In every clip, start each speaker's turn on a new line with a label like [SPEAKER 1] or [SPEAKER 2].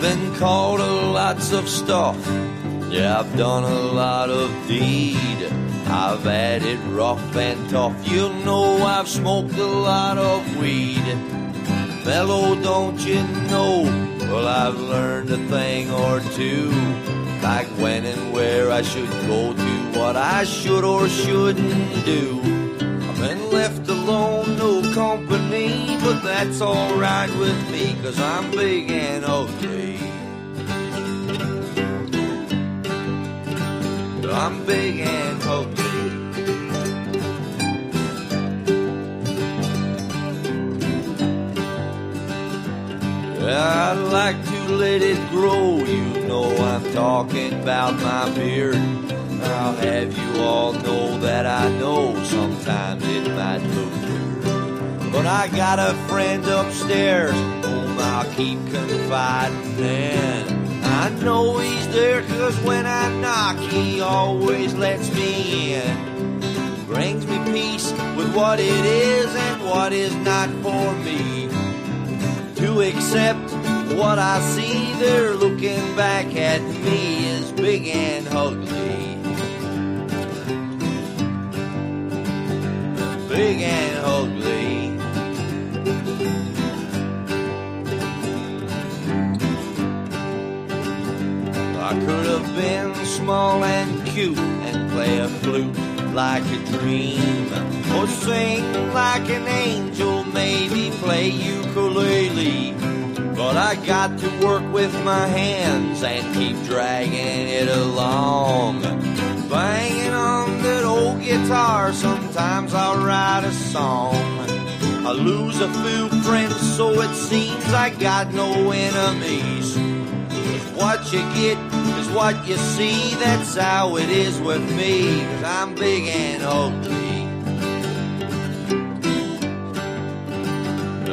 [SPEAKER 1] been called lots of stuff. Yeah, I've done a lot of deed. I've had it rough and tough. You know I've smoked a lot of weed. Mellow, don't you know? Well, I've learned a thing or two, like when and where I should go to, what I should or shouldn't do. I've been left alone, no company, but that's alright with me, 'cause I'm big and ugly. I'm big and ugly. I'd like to let it grow, you know I'm talking about my beard. I'll have you all know that I know sometimes it might look weird, but I got a friend upstairs whom I'll keep confiding in. I know he's there 'cause when I knock he always lets me in. Brings me peace with what it is and what is not for me. To accept what I see, they're looking back at me as big and ugly. Big and ugly. I could have been small and cute and play a flute like a dream, or sing like an angel, maybe play ukulele. But I got to work with my hands and keep dragging it along, banging on that old guitar. Sometimes I'll write a song. I lose a few friends, so it seems I got no enemies. 'Cause what you get is what you see, that's how it is with me, 'cause I'm big and ugly.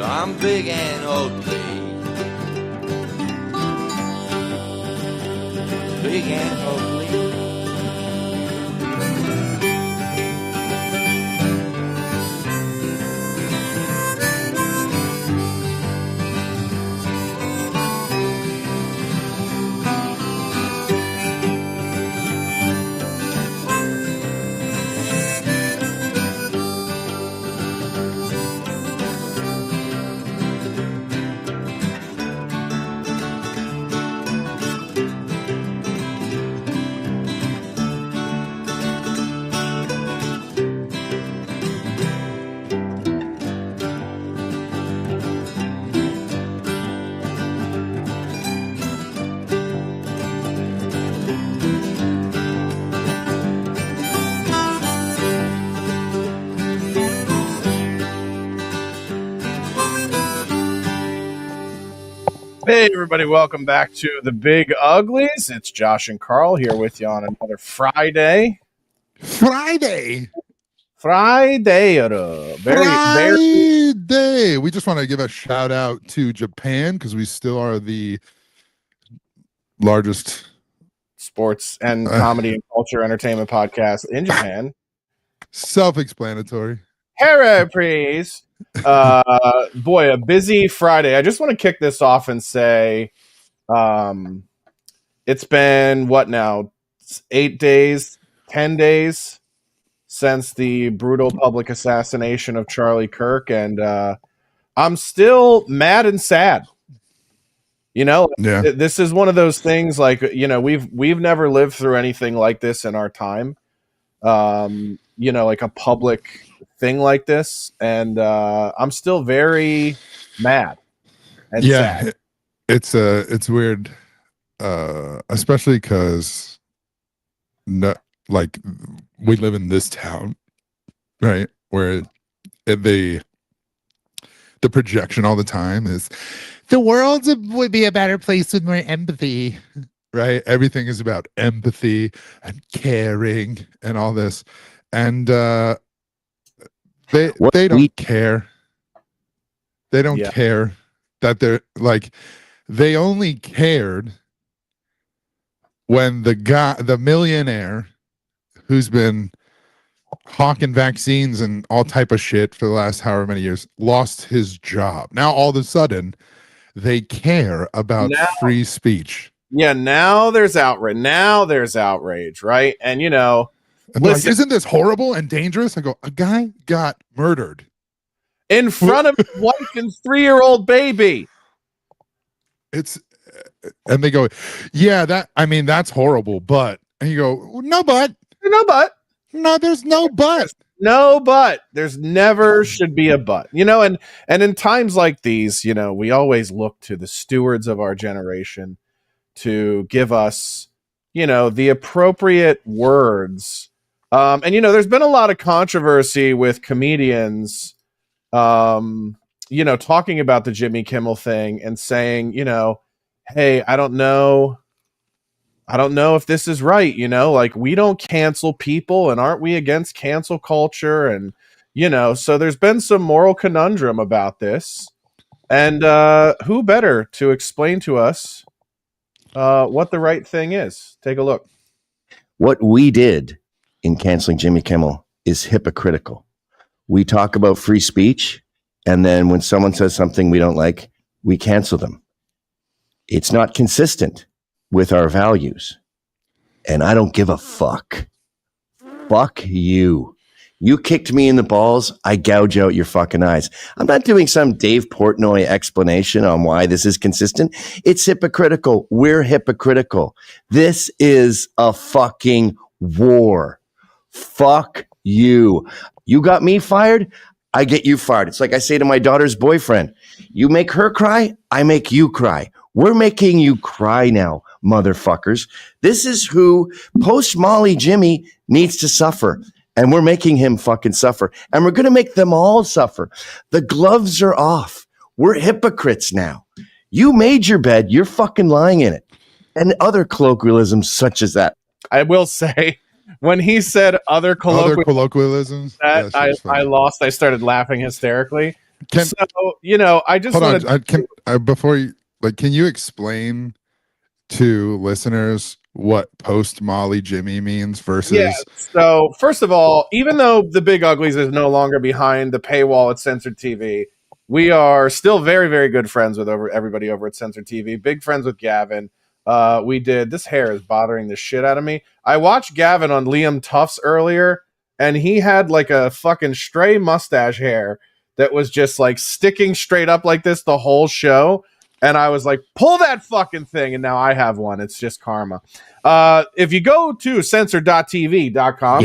[SPEAKER 1] I'm big and ugly. Big and ugly.
[SPEAKER 2] Hey everybody, welcome back to the Big Uglies. It's Josh and Carl here with you on another Friday.
[SPEAKER 3] Friday. We just want to give a shout out to Japan because we still are the largest
[SPEAKER 2] sports and comedy and culture entertainment podcast in Japan.
[SPEAKER 3] Self-explanatory.
[SPEAKER 2] Hooray, please. Boy, a busy Friday. I just want to kick this off and say it's been what now? 8 days, 10 days since the brutal public assassination of Charlie Kirk, and I'm still mad and sad. You know, This is one of those things like, you know, we've never lived through anything like this in our time. You know, like a public thing like this, and I'm still very mad and sad.
[SPEAKER 3] It's weird, especially because like we live in this town, right, where the projection all the time is the world would be a better place with more empathy, right? Everything is about empathy and caring and all this, and they don't care. They don't care that they're like, they only cared when the millionaire who's been hawking vaccines and all type of shit for the last however many years lost his job. Now all of a sudden they care about
[SPEAKER 2] Now,
[SPEAKER 3] free speech.
[SPEAKER 2] yeah, now there's outrage. Now there's outrage, right? And
[SPEAKER 3] And they're like,
[SPEAKER 2] listen,
[SPEAKER 3] isn't this horrible and dangerous? I go, a guy got murdered
[SPEAKER 2] in front of his wife and 3-year-old baby.
[SPEAKER 3] It's and they go, yeah, that's horrible, but and you go, no, but
[SPEAKER 2] No, but
[SPEAKER 3] no, there's no but.
[SPEAKER 2] no, but there's never should be a but. And in times like these, we always look to the stewards of our generation to give us, the appropriate words. And there's been a lot of controversy with comedians, talking about the Jimmy Kimmel thing and saying, hey, I don't know if this is right, like we don't cancel people, and aren't we against cancel culture? And so there's been some moral conundrum about this, and who better to explain to us what the right thing is? Take a look.
[SPEAKER 4] What we did in canceling Jimmy Kimmel is hypocritical. We talk about free speech, and then when someone says something we don't like, we cancel them. It's not consistent with our values. And I don't give a fuck. Fuck you. You kicked me in the balls, I gouge out your fucking eyes. I'm not doing some Dave Portnoy explanation on why this is consistent. It's hypocritical. We're hypocritical. This is a fucking war. Fuck you. You got me fired, I get you fired. It's like I say to my daughter's boyfriend, you make her cry, I make you cry. We're making you cry now, motherfuckers. This is who post Molly Jimmy needs to suffer. And we're making him fucking suffer. And we're going to make them all suffer. The gloves are off. We're hypocrites now. You made your bed. You're fucking lying in it. And other colloquialisms such as that.
[SPEAKER 2] I will say, when he said other
[SPEAKER 3] colloquialisms,
[SPEAKER 2] I lost. I started laughing hysterically. I just
[SPEAKER 3] hold on. Before you, can you explain to listeners what post Molly Jimmy means versus?
[SPEAKER 2] Yeah. So first of all, even though the Big Uglies is no longer behind the paywall at Censored TV, we are still very, very good friends with everybody over at Censored TV. Big friends with Gavin. This hair is bothering the shit out of me. I watched Gavin on Liam Tufts earlier, and he had like a fucking stray mustache hair that was just like sticking straight up like this the whole show. And I was like, pull that fucking thing. And now I have one. It's just karma. If you go to censored.tv.com,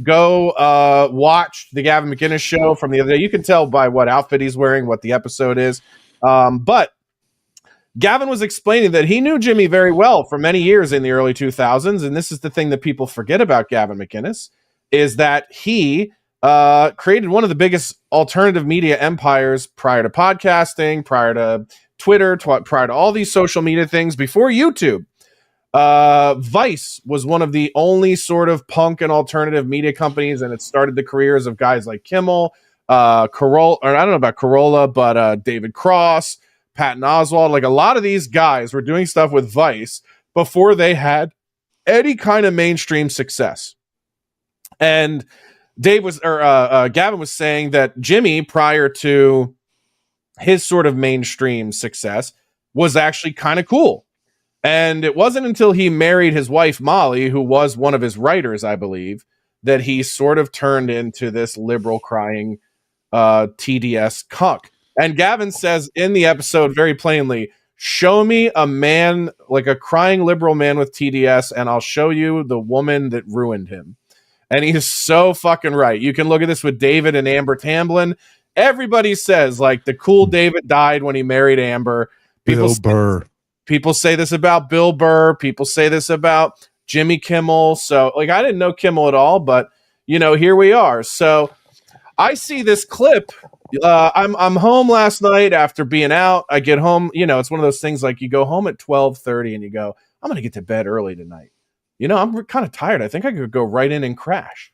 [SPEAKER 2] go watch the Gavin McInnes show from the other day. You can tell by what outfit he's wearing, what the episode is. But Gavin was explaining that he knew Jimmy very well for many years in the early 2000s. And this is the thing that people forget about Gavin McInnes, is that he created one of the biggest alternative media empires prior to podcasting, prior to Twitter, prior to all these social media things, before YouTube. Vice was one of the only sort of punk and alternative media companies, and it started the careers of guys like Kimmel, Corolla, or I don't know about Corolla, but David Cross, Patton Oswalt. Like a lot of these guys were doing stuff with Vice before they had any kind of mainstream success. And Gavin was saying that Jimmy, prior to his sort of mainstream success, was actually kind of cool. And it wasn't until he married his wife, Molly, who was one of his writers, I believe, that he sort of turned into this liberal crying TDS cuck. And Gavin says in the episode very plainly, show me a man, like a crying liberal man with TDS, and I'll show you the woman that ruined him. And he's so fucking right. You can look at this with David and Amber Tamblyn. Everybody says, like, the cool David died when he married Amber. Bill Burr. People say this about Bill Burr. People say this about Jimmy Kimmel. So, like, I didn't know Kimmel at all, but, here we are. So I see this clip. I'm home last night after being out. I get home. It's one of those things like you go home at 12:30 and you go, I'm going to get to bed early tonight. I'm kind of tired. I think I could go right in and crash.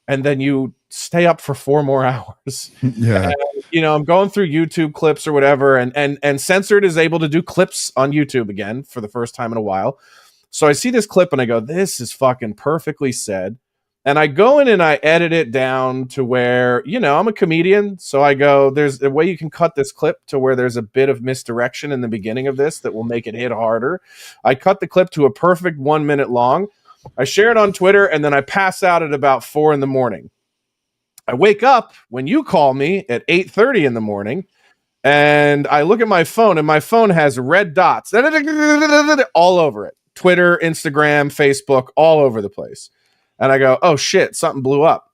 [SPEAKER 2] And then you stay up for 4 more hours.
[SPEAKER 3] Yeah.
[SPEAKER 2] And, I'm going through YouTube clips or whatever. And Censored is able to do clips on YouTube again for the first time in a while. So I see this clip and I go, this is fucking perfectly said. And I go in and I edit it down to where, I'm a comedian. So I go, there's a way you can cut this clip to where there's a bit of misdirection in the beginning of this that will make it hit harder. I cut the clip to a perfect 1 minute long. I share it on Twitter, and then I pass out at about 4 a.m. I wake up when you call me at 8:30 in the morning, and I look at my phone, and my phone has red dots all over it. Twitter, Instagram, Facebook, all over the place. And I go, oh shit, something blew up.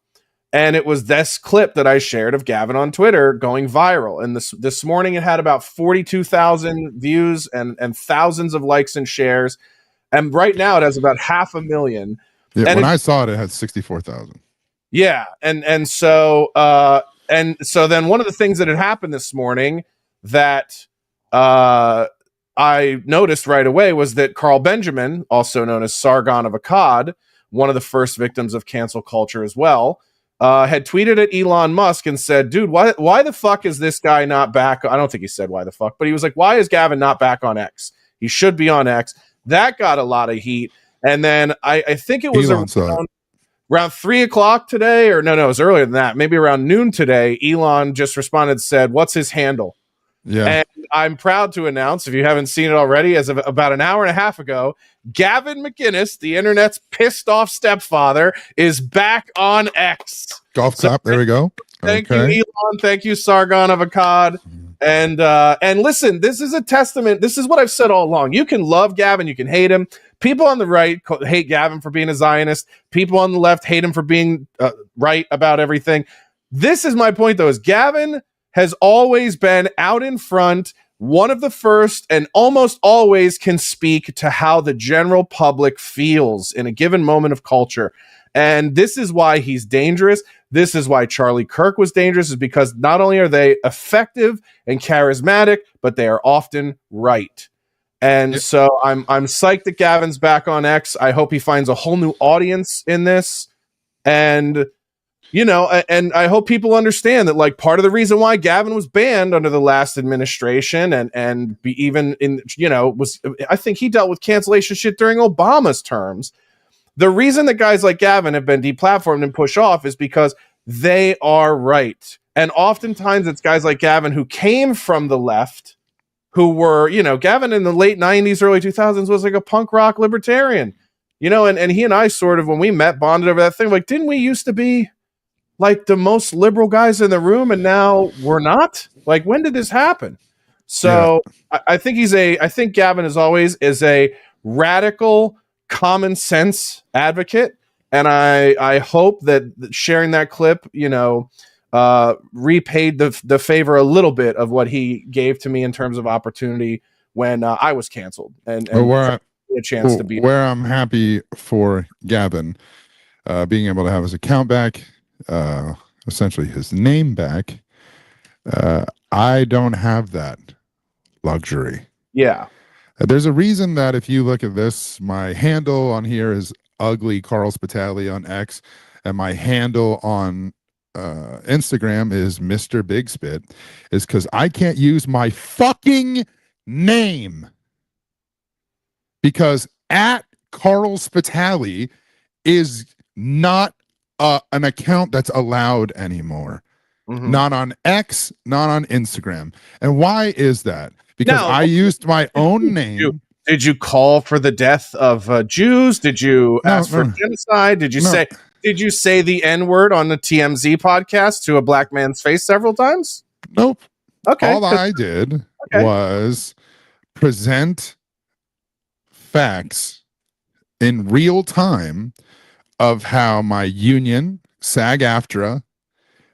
[SPEAKER 2] And it was this clip that I shared of Gavin on Twitter going viral. And this morning it had about 42,000 views and thousands of likes and shares. And right now it has about 500,000.
[SPEAKER 3] Yeah,
[SPEAKER 2] and
[SPEAKER 3] when I saw it, it had 64,000.
[SPEAKER 2] Yeah. And so then one of the things that had happened this morning that I noticed right away was that Carl Benjamin, also known as Sargon of Akkad, one of the first victims of cancel culture as well, had tweeted at Elon Musk and said, dude, why the fuck is this guy not back? I don't think he said why the fuck, but he was like, why is Gavin not back on X? He should be on X. That got a lot of heat. And then I think it was around 3 o'clock today, or no, it was earlier than that. Maybe around noon today, Elon just responded and said, what's his handle?
[SPEAKER 3] Yeah.
[SPEAKER 2] And I'm proud to announce, if you haven't seen it already, as of about an hour and a half ago, Gavin McInnes, the internet's pissed off stepfather, is back on X.
[SPEAKER 3] Golf clap. There we go.
[SPEAKER 2] Thank you, Elon. Thank you, Sargon of Akkad. And listen, this is a testament. This is what I've said all along. You can love Gavin, you can hate him. People on the right hate Gavin for being a Zionist. People on the left hate him for being right about everything. This is my point, though, is Gavin has always been out in front, one of the first, and almost always can speak to how the general public feels in a given moment of culture. And this is why he's dangerous. This is why Charlie Kirk was dangerous, is because not only are they effective and charismatic, but they are often right. And so I'm psyched that Gavin's back on X. I hope he finds a whole new audience in this. And and I hope people understand that, like, part of the reason why Gavin was banned under the last administration and be even in, I think he dealt with cancellation shit during Obama's terms. The reason that guys like Gavin have been deplatformed and pushed off is because they are right. And oftentimes it's guys like Gavin who came from the left, who were, Gavin in the late 90s, early 2000s was like a punk rock libertarian, and he and I sort of, when we met, bonded over that thing. Like, didn't we used to be like the most liberal guys in the room, and now we're not? Like, when did this happen? So yeah. I think Gavin is always a radical common sense advocate. And I hope that sharing that clip, repaid the favor a little bit of what he gave to me in terms of opportunity when I was canceled and a chance to be
[SPEAKER 3] where I'm happy for Gavin being able to have his account back, essentially his name back. I don't have that luxury.
[SPEAKER 2] Yeah.
[SPEAKER 3] There's a reason that if you look at this, my handle on here is Ugly Carl Spitali on X, and my handle on Instagram is Mr. Big Spit, is because I can't use my fucking name, because at Carl Spitali is not an account that's allowed anymore. Mm-hmm. Not on X, not on Instagram. And why is that? Because I used my own name.
[SPEAKER 2] Did you call for the death of Jews? Did you ask for genocide? Did you say the N-word on the TMZ podcast to a black man's face several times?
[SPEAKER 3] Nope.
[SPEAKER 2] Okay.
[SPEAKER 3] All I did was present facts in real time of how my union, SAG-AFTRA,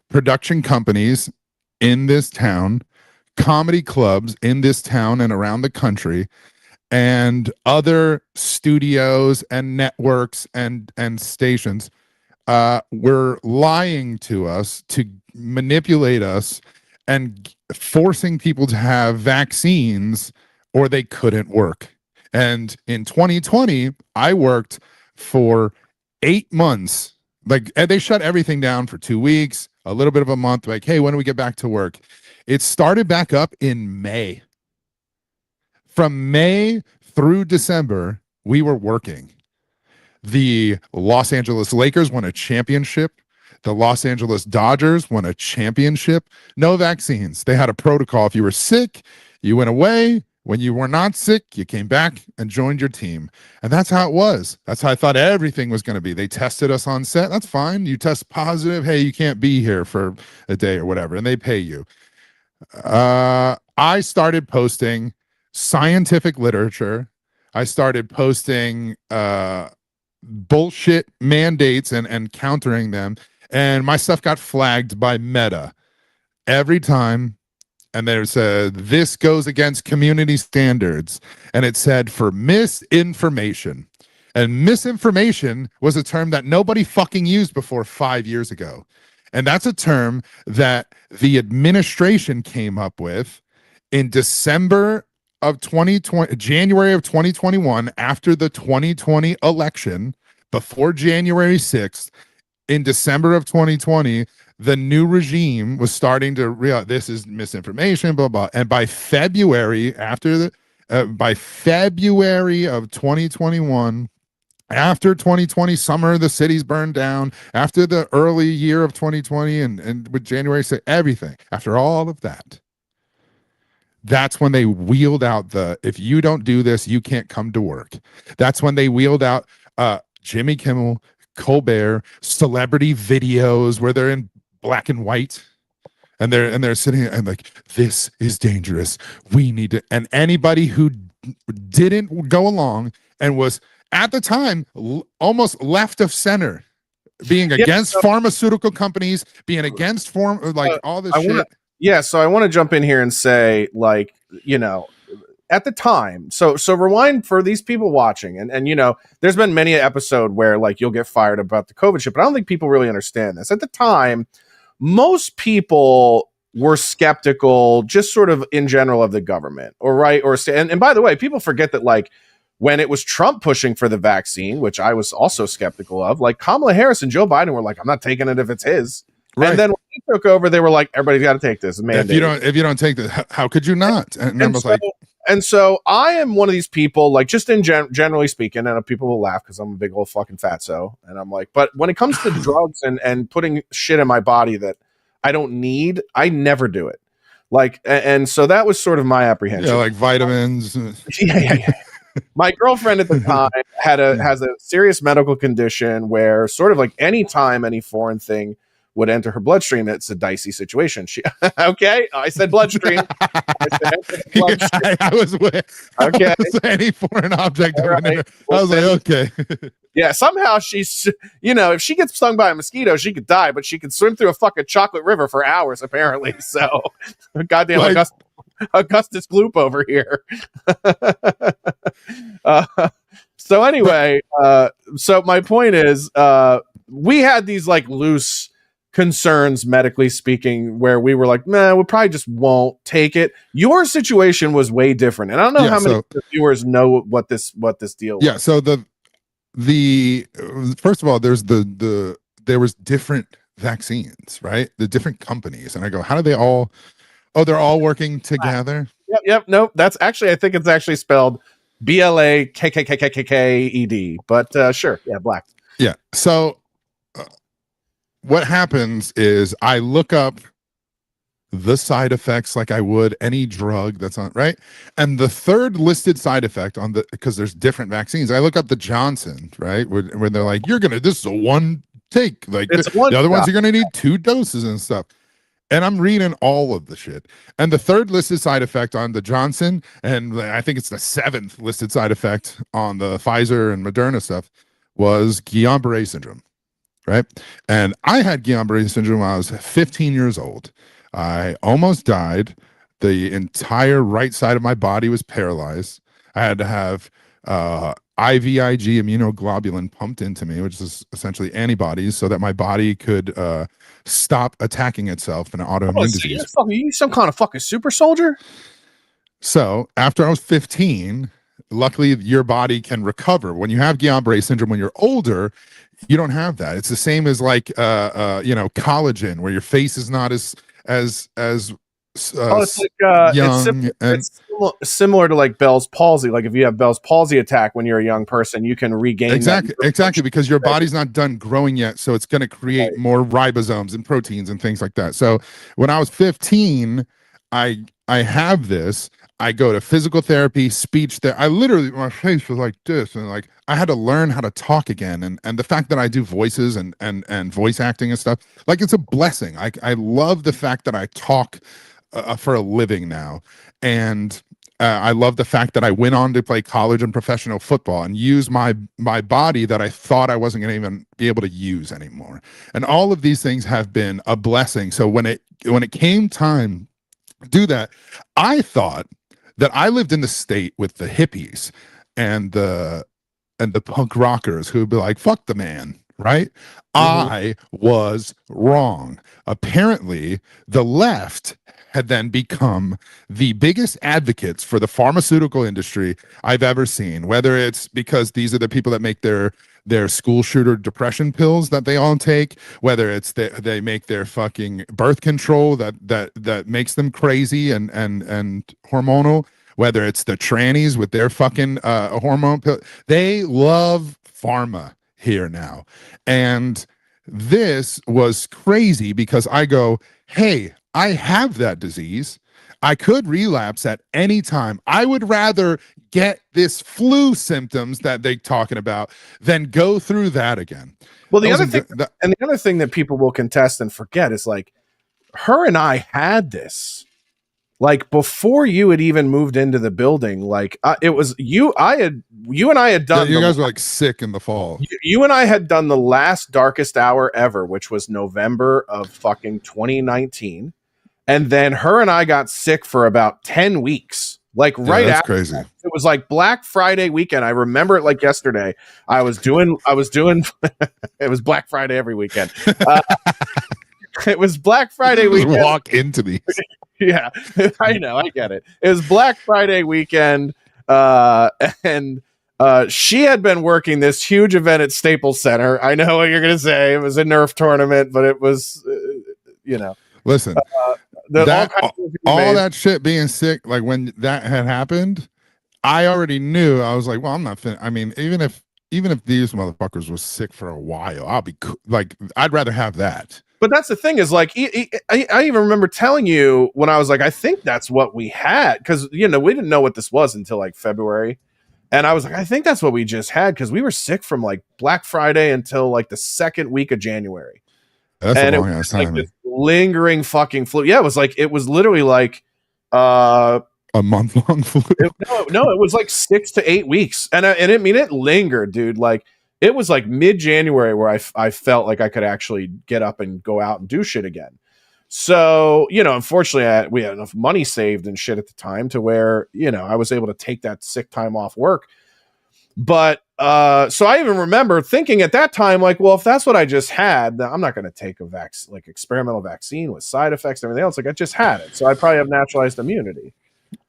[SPEAKER 3] production companies in this town, comedy clubs in this town and around the country, and other studios and networks and stations were lying to us to manipulate us and forcing people to have vaccines or they couldn't work. And in 2020, I worked for 8 months. Like, they shut everything down for 2 weeks, a little bit of a month. Like, hey, when do we get back to work? It started back up in May. From May through December, we were working. The Los Angeles Lakers won a championship. The Los Angeles Dodgers won a championship. No vaccines. They had a protocol. If you were sick, you went away. When you were not sick, you came back and joined your team. And that's how it was. That's how I thought everything was going to be. They tested us on set. That's fine. You test positive. Hey, you can't be here for a day or whatever. And they pay you. I started posting scientific literature. I started posting bullshit mandates and countering them. And my stuff got flagged by Meta every time. And there's this goes against community standards. And it said for misinformation. And misinformation was a term that nobody fucking used before 5 years ago. And that's a term that the administration came up with in December of 2020, January of 2021, after the 2020 election, before January 6th, in December of 2020, the new regime was starting to realize this is misinformation, blah, blah. And by February, by February of 2021, after 2020 summer, the cities burned down, after the early year of 2020 and with January 6th, everything, after all of that, that's when they wheeled out if you don't do this, you can't come to work. That's when they wheeled out Jimmy Kimmel, Colbert, celebrity videos where they're in black and white. And they're sitting and like, this is dangerous. We need to, and anybody who didn't go along and was at the time almost left of center, being against pharmaceutical companies, being against all this shit.
[SPEAKER 2] So I want to jump in here and say, like, at the time, so rewind for these people watching, and there's been many an episode where like you'll get fired about the COVID shit, but I don't think people really understand this. At the time, most people were skeptical, just sort of in general, of the government, and by the way, people forget that like when it was Trump pushing for the vaccine, which I was also skeptical of, like Kamala Harris and Joe Biden were like, I'm not taking it if it's his. Right. And then when he took over, they were like, everybody's got to take this.
[SPEAKER 3] If you don't take this, how could you not?
[SPEAKER 2] And so I am one of these people, like just in generally speaking, and people will laugh because I'm a big old fucking fatso. And I'm like, but when it comes to drugs and putting shit in my body that I don't need, I never do it. Like, and so that was sort of my apprehension.
[SPEAKER 3] Yeah, like vitamins.
[SPEAKER 2] Yeah. My girlfriend at the time has a serious medical condition where sort of like anytime any foreign thing would enter her bloodstream, it's a dicey situation. Okay, I said bloodstream.
[SPEAKER 3] I was okay. Any foreign object. Right. I was like, okay.
[SPEAKER 2] Yeah, somehow she's, if she gets stung by a mosquito, she could die, but she could swim through a fucking chocolate river for hours, apparently. So, goddamn Augustus Gloop over here. So anyway, so my point is, we had these like loose concerns, medically speaking, where we were like, man, we probably just won't take it. Your situation was way different, and I don't know how many viewers know what this deal was.
[SPEAKER 3] Yeah, so the first of all, there was different vaccins, right? The different companies, and I go, how do they all? Oh, they're all working together.
[SPEAKER 2] Yep. No, that's actually, I think it's actually spelled BLAKKKKKED, but sure, yeah, black.
[SPEAKER 3] Yeah. So what happens is I look up the side effects like I would any drug that's on, right? And the third listed side effect because there's different vaccines, I look up the Johnson, right? When they're like, this is a one take, like the other ones, you're going to need 2 doses and stuff. And I'm reading all of the shit. And the third listed side effect on the Johnson, and I think it's the 7th listed side effect on the Pfizer and Moderna stuff, was Guillain-Barré syndrome, right? And I had Guillain-Barré syndrome when I was 15 years old. I almost died. The entire right side of my body was paralyzed. I had to have IVIG, immunoglobulin, pumped into me, which is essentially antibodies, so that my body could stop attacking itself in an autoimmune disease.
[SPEAKER 2] You some kind of fucking super soldier?
[SPEAKER 3] So after I was 15, luckily your body can recover. When you have Guillain-Barré syndrome when you're older, you don't have that. It's the same as like collagen, where your face is not as
[SPEAKER 2] It's like
[SPEAKER 3] young
[SPEAKER 2] it's similar to like Bell's palsy. Like if you have Bell's palsy attack when you're a young person, you can regain
[SPEAKER 3] exactly because your body's not done growing yet, so it's going to create more ribosomes and proteins and things like that. So when I was 15, I have this. I go to physical therapy, speech therapy. I literally, my face was like this, and like I had to learn how to talk again. And the fact that I do voices and voice acting and stuff, like it's a blessing. I love the fact that I talk for a living now, and I love the fact that I went on to play college and professional football and use my body that I thought I wasn't going to even be able to use anymore. And all of these things have been a blessing. So when it came time to do that, I thought that I lived in the state with the hippies and the punk rockers who would be like, fuck the man, right? I was wrong. Apparently, the left had then become the biggest advocates for the pharmaceutical industry I've ever seen, whether it's because these are the people that make their school shooter depression pills that they all take, whether it's they make their fucking birth control that makes them crazy and hormonal, whether it's the trannies with their fucking hormone pill. They love pharma here now. And this was crazy because I go, hey, I have that disease. I could relapse at any time. I would rather get this flu symptoms that they're talking about than go through that again.
[SPEAKER 2] Well, the other thing that people will contest and forget is like her and I had this like before you had even moved into the building. Like it was you and I had done.
[SPEAKER 3] You guys were like sick in the fall.
[SPEAKER 2] You and I had done the last darkest hour ever, which was November of fucking 2019. And then her and I got sick for about 10 weeks. Like right after
[SPEAKER 3] crazy.
[SPEAKER 2] It was like Black Friday weekend. I remember it like yesterday. I was doing it was Black Friday every weekend. It was Black Friday weekend.
[SPEAKER 3] Walk into these.
[SPEAKER 2] Yeah, I know. I get it. It was Black Friday weekend. And she had been working this huge event at Staples Center. I know what you're going to say. It was a Nerf tournament, but it was,
[SPEAKER 3] Listen, all that shit being sick, like when that had happened, I already knew. I was like, well, I'm not I mean, even if these motherfuckers were sick for a while, I'll be like, I'd rather have that.
[SPEAKER 2] But that's the thing is like, I even remember telling you when I was like, I think that's what we had. Cause we didn't know what this was until like February. And I was like, I think that's what we just had. Cause we were sick from like Black Friday until like the second week of January.
[SPEAKER 3] That's a long ass time.
[SPEAKER 2] Like this lingering fucking flu. Yeah, it was literally like
[SPEAKER 3] a month-long flu.
[SPEAKER 2] No, it was like 6 to 8 weeks. And it lingered, dude. Like it was like mid-January where I felt like I could actually get up and go out and do shit again. So, unfortunately we had enough money saved and shit at the time to where, I was able to take that sick time off work. But so I even remember thinking at that time, like, well, if that's what I just had, I'm not going to take a experimental vaccine with side effects and everything else. Like I just had it. So I probably have naturalized immunity.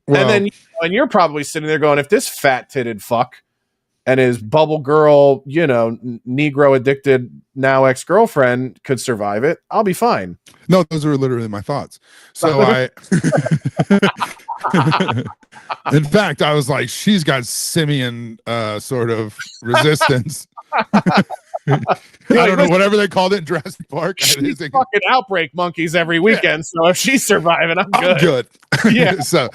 [SPEAKER 2] Well, and then and you're probably sitting there going, if this fat titted fuck and his bubble girl, Negro addicted now ex-girlfriend could survive it, I'll be fine.
[SPEAKER 3] No, those were literally my thoughts. So in fact, I was like, she's got simian sort of resistance. I don't know, whatever they called it in Jurassic Park.
[SPEAKER 2] She's fucking outbreak monkeys every weekend, so if she's surviving, I'm good.
[SPEAKER 3] Yeah. So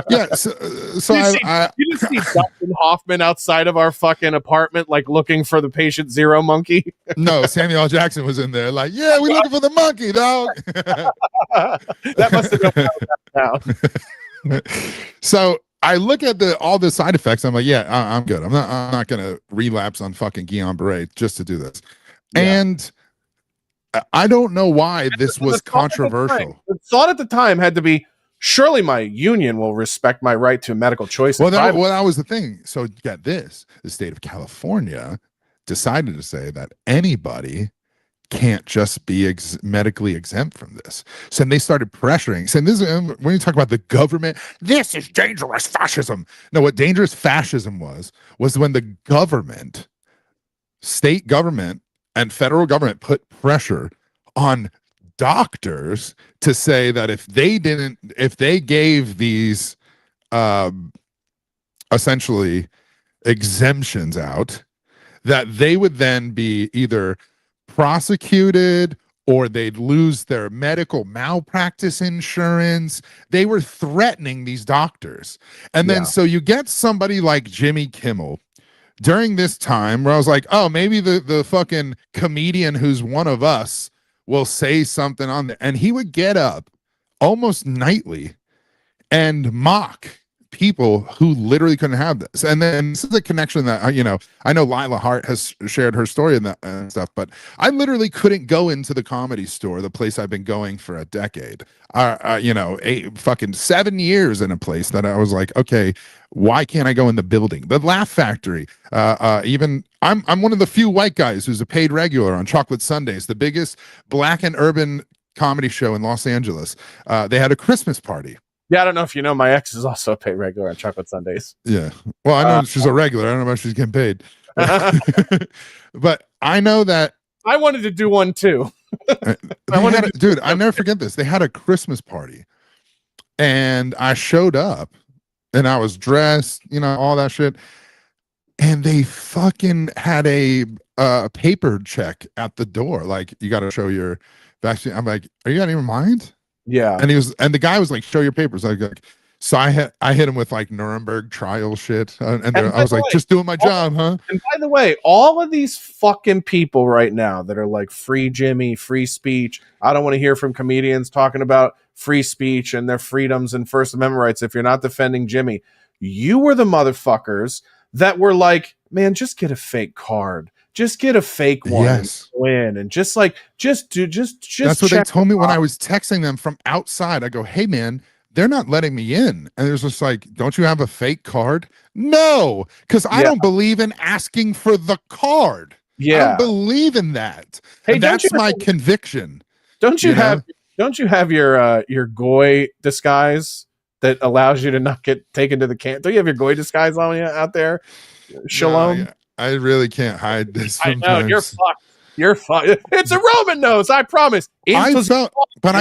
[SPEAKER 3] you
[SPEAKER 2] just see Dustin Hoffman outside of our fucking apartment, like looking for the patient zero monkey.
[SPEAKER 3] No, Samuel L. Jackson was in there, like, yeah, we're looking for the monkey, dog.
[SPEAKER 2] That must have been now.
[SPEAKER 3] So I look at all the side effects. I'm like, yeah, I'm good. I'm not gonna relapse on fucking Guillain-Barré just to do this. Yeah. And I don't know why this was controversial.
[SPEAKER 2] The thought at the time had to be, surely my union will respect my right to medical choice.
[SPEAKER 3] Well, that was the thing. So get this: the state of California decided to say that anybody can't just be medically exempt from this. So they started pressuring. So this, when you talk about the government, this is dangerous fascism. No, what dangerous fascism was when the government, state government and federal government put pressure on doctors to say that if they gave these essentially exemptions out, that they would then be either prosecuted or they'd lose their medical malpractice insurance. They were threatening these doctors. And then so you get somebody like Jimmy Kimmel during this time where I was like, oh, maybe the fucking comedian who's one of us will say something on there. And he would get up almost nightly and mock people who literally couldn't have this. And then this is a connection that I know Lila Hart has shared her story and that and stuff, but I literally couldn't go into the Comedy Store, the place I've been going for a decade, 7 years in a place that I was like, okay, why can't I go in the building? The Laugh Factory, even I'm one of the few white guys who's a paid regular on Chocolate Sundays, the biggest black and urban comedy show in Los Angeles. They had a Christmas party.
[SPEAKER 2] Yeah, I don't know if you know, my ex is also a paid regular on Chocolate Sundays.
[SPEAKER 3] Yeah. Well, I know she's a regular. I don't know if she's getting paid. But I know that
[SPEAKER 2] I wanted to do one too.
[SPEAKER 3] Dude, I never forget this. They had a Christmas party and I showed up and I was dressed, all that shit. And they fucking had a paper check at the door. Like, you got to show your vaccine. I'm like, are you out of your mind?
[SPEAKER 2] Yeah.
[SPEAKER 3] And the guy was like, show your papers. So I hit him with like Nuremberg trial shit. And I was like, just doing my job, huh?
[SPEAKER 2] And by the way, all of these fucking people right now that are like free Jimmy, free speech. I don't want to hear from comedians talking about free speech and their freedoms and First Amendment rights if you're not defending Jimmy. You were the motherfuckers that were like, man, just get a fake card. Just get a fake one.
[SPEAKER 3] Yes.
[SPEAKER 2] And win. And just that's
[SPEAKER 3] what they told me when I was texting them from outside. I go, hey man, they're not letting me in. And it was just like, don't you have a fake card? No, because I don't believe in asking for the card.
[SPEAKER 2] Yeah.
[SPEAKER 3] I don't believe in that.
[SPEAKER 2] Hey,
[SPEAKER 3] and that's my conviction.
[SPEAKER 2] Don't you have your goy disguise that allows you to not get taken to the camp? Don't you have your goy disguise on you out there? Shalom.
[SPEAKER 3] No, I really can't hide this. Sometimes.
[SPEAKER 2] I know, you're fucked. You're fine. It's a Roman nose, I promise. I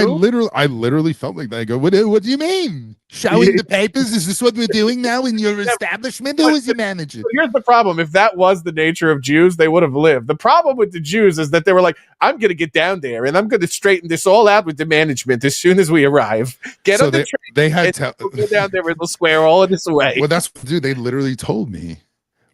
[SPEAKER 2] literally felt like that. I go, what do you mean?
[SPEAKER 3] Showing the papers? Is this what we're doing now in your establishment? Who is your manager?
[SPEAKER 2] Here's the problem. If that was the nature of Jews, they would have lived. The problem with the Jews is that they were like, I'm going to get down there and I'm going to straighten this all out with the management as soon as we arrive. Get on the train.
[SPEAKER 3] They had
[SPEAKER 2] to go down there and they'll square all of this away.
[SPEAKER 3] Well, that's what, dude, they literally told me.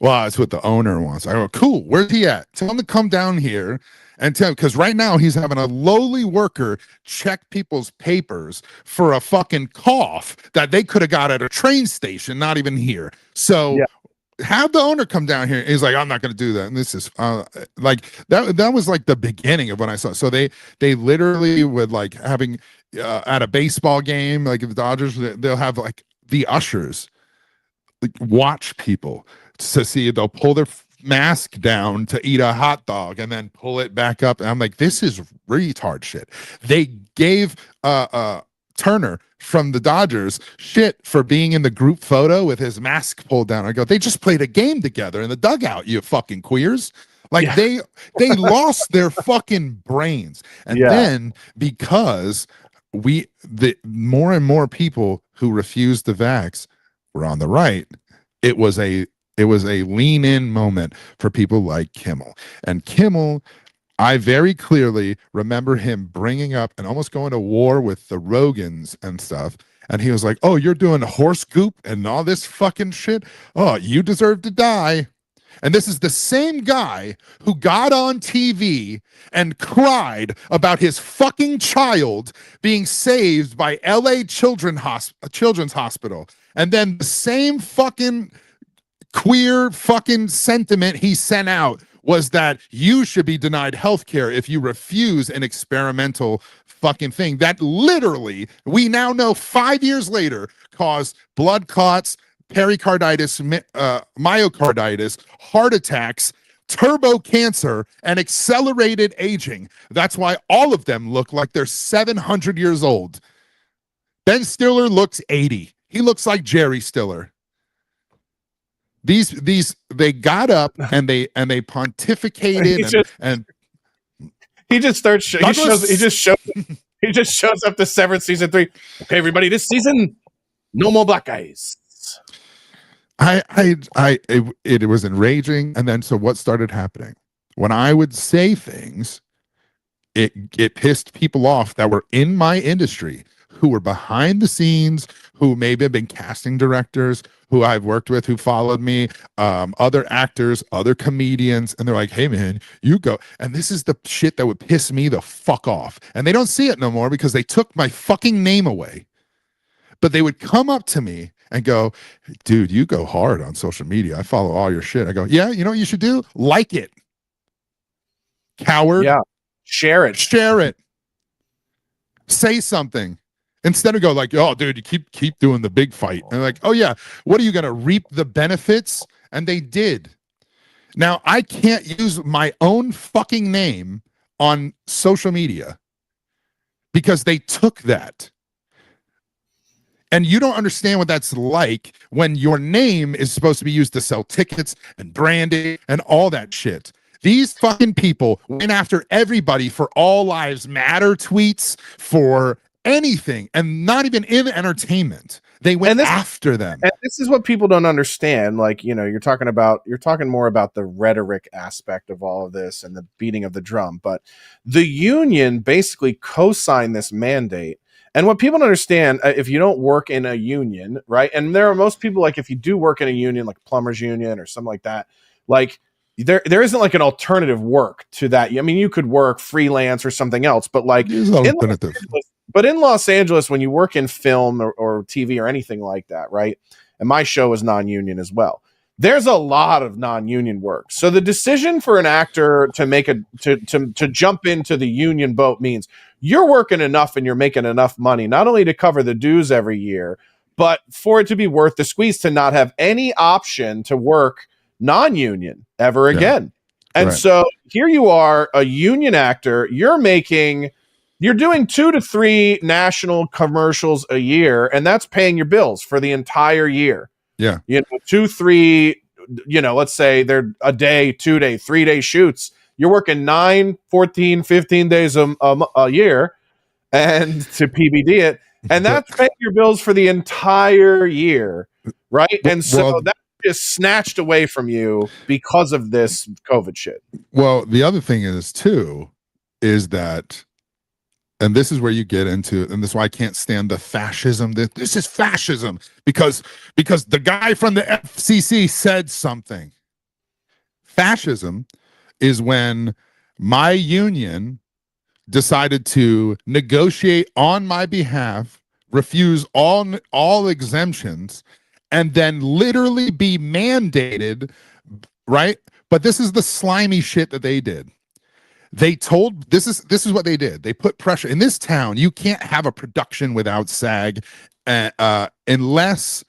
[SPEAKER 3] Well, it's what the owner wants. I go, cool. Where's he at? Tell him to come down here and tell him, because right now he's having a lowly worker check people's papers for a fucking cough that they could have got at a train station, not even here. So have the owner come down here. He's like, I'm not going to do that. And this is like that was like the beginning of when I saw. So they literally would like having at a baseball game, like the Dodgers, they'll have like the ushers like watch people to see, they'll pull their mask down to eat a hot dog and then pull it back up. And I'm like, this is retard shit. They gave Turner from the Dodgers shit for being in the group photo with his mask pulled down. I go, they just played a game together in the dugout, you fucking queers. Like they lost their fucking brains. And then because the more and more people who refused the vax were on the right, it was a lean in moment for people like Kimmel. And Kimmel, I very clearly remember him bringing up and almost going to war with the Rogans and stuff. And he was like, oh, you're doing horse goop and all this fucking shit. Oh, you deserve to die. And this is the same guy who got on TV and cried about his fucking child being saved by LA Children's Hospital. And then the same fucking queer fucking sentiment he sent out was that you should be denied healthcare if you refuse an experimental fucking thing that literally, we now know 5 years later, caused blood clots, pericarditis, myocarditis, heart attacks, turbo cancer, and accelerated aging. That's why all of them look like they're 700 years old. Ben Stiller looks 80. He looks like Jerry Stiller. They got up and they pontificated
[SPEAKER 2] He just starts. He just shows up to Severance season 3. Okay, everybody, this season, no more black guys.
[SPEAKER 3] It was enraging. And then so what started happening? When I would say things, it pissed people off that were in my industry, who were behind the scenes, who maybe have been casting directors, who I've worked with, who followed me, other actors, other comedians, and they're like, hey man, you go. And this is the shit that would piss me the fuck off. And they don't see it no more because they took my fucking name away. But they would come up to me and go, dude, you go hard on social media. I follow all your shit. I go, yeah, you know what you should do? Like it. Coward.
[SPEAKER 2] Yeah. Share it.
[SPEAKER 3] Say something. Instead of go like, oh, dude, you keep doing the big fight. And like, oh yeah, what are you gonna reap the benefits? And they did. Now I can't use my own fucking name on social media because they took that. And you don't understand what that's like when your name is supposed to be used to sell tickets and branding and all that shit. These fucking people went after everybody for All Lives Matter tweets, for anything, and not even in entertainment. They went after them.
[SPEAKER 2] And this is what people don't understand. Like, you know, you're talking more about the rhetoric aspect of all of this and the beating of the drum. But the union basically co-signed this mandate. And what people don't understand, if you don't work in a union, right? And there are most people, like if you do work in a union, like plumbers union or something like that, like there isn't like an alternative work to that. I mean, you could work freelance or something else, but like in Los Angeles, when you work in film or TV or anything like that, right? And my show is non-union as well. There's a lot of non-union work. So the decision for an actor to make to jump into the union boat means you're working enough and you're making enough money, not only to cover the dues every year, but for it to be worth the squeeze to not have any option to work non-union ever again. And so here you are, a union actor, you're doing 2 to 3 national commercials a year, and that's paying your bills for the entire year.
[SPEAKER 3] Yeah.
[SPEAKER 2] 2, 3, let's say they're a day, 2 day, 3 day shoots. You're working 9, 14, 15 days a year and to PBD it. And that's paying your bills for the entire year. Right. And so that just snatched away from you because of this COVID shit.
[SPEAKER 3] Well, the other thing is too, is that, and this is where you get into, and this is why I can't stand the fascism. This is fascism because the guy from the FCC said something. Fascism is when my union decided to negotiate on my behalf, refuse all exemptions, and then literally be mandated, right? But this is the slimy shit that they did. They told this is what they did. They put pressure in this town. You can't have a production without SAG unless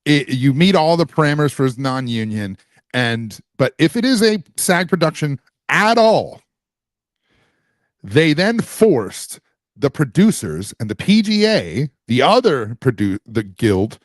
[SPEAKER 3] you meet all the parameters for non-union. But if it is a SAG production at all, they then forced the producers and the PGA, the guild,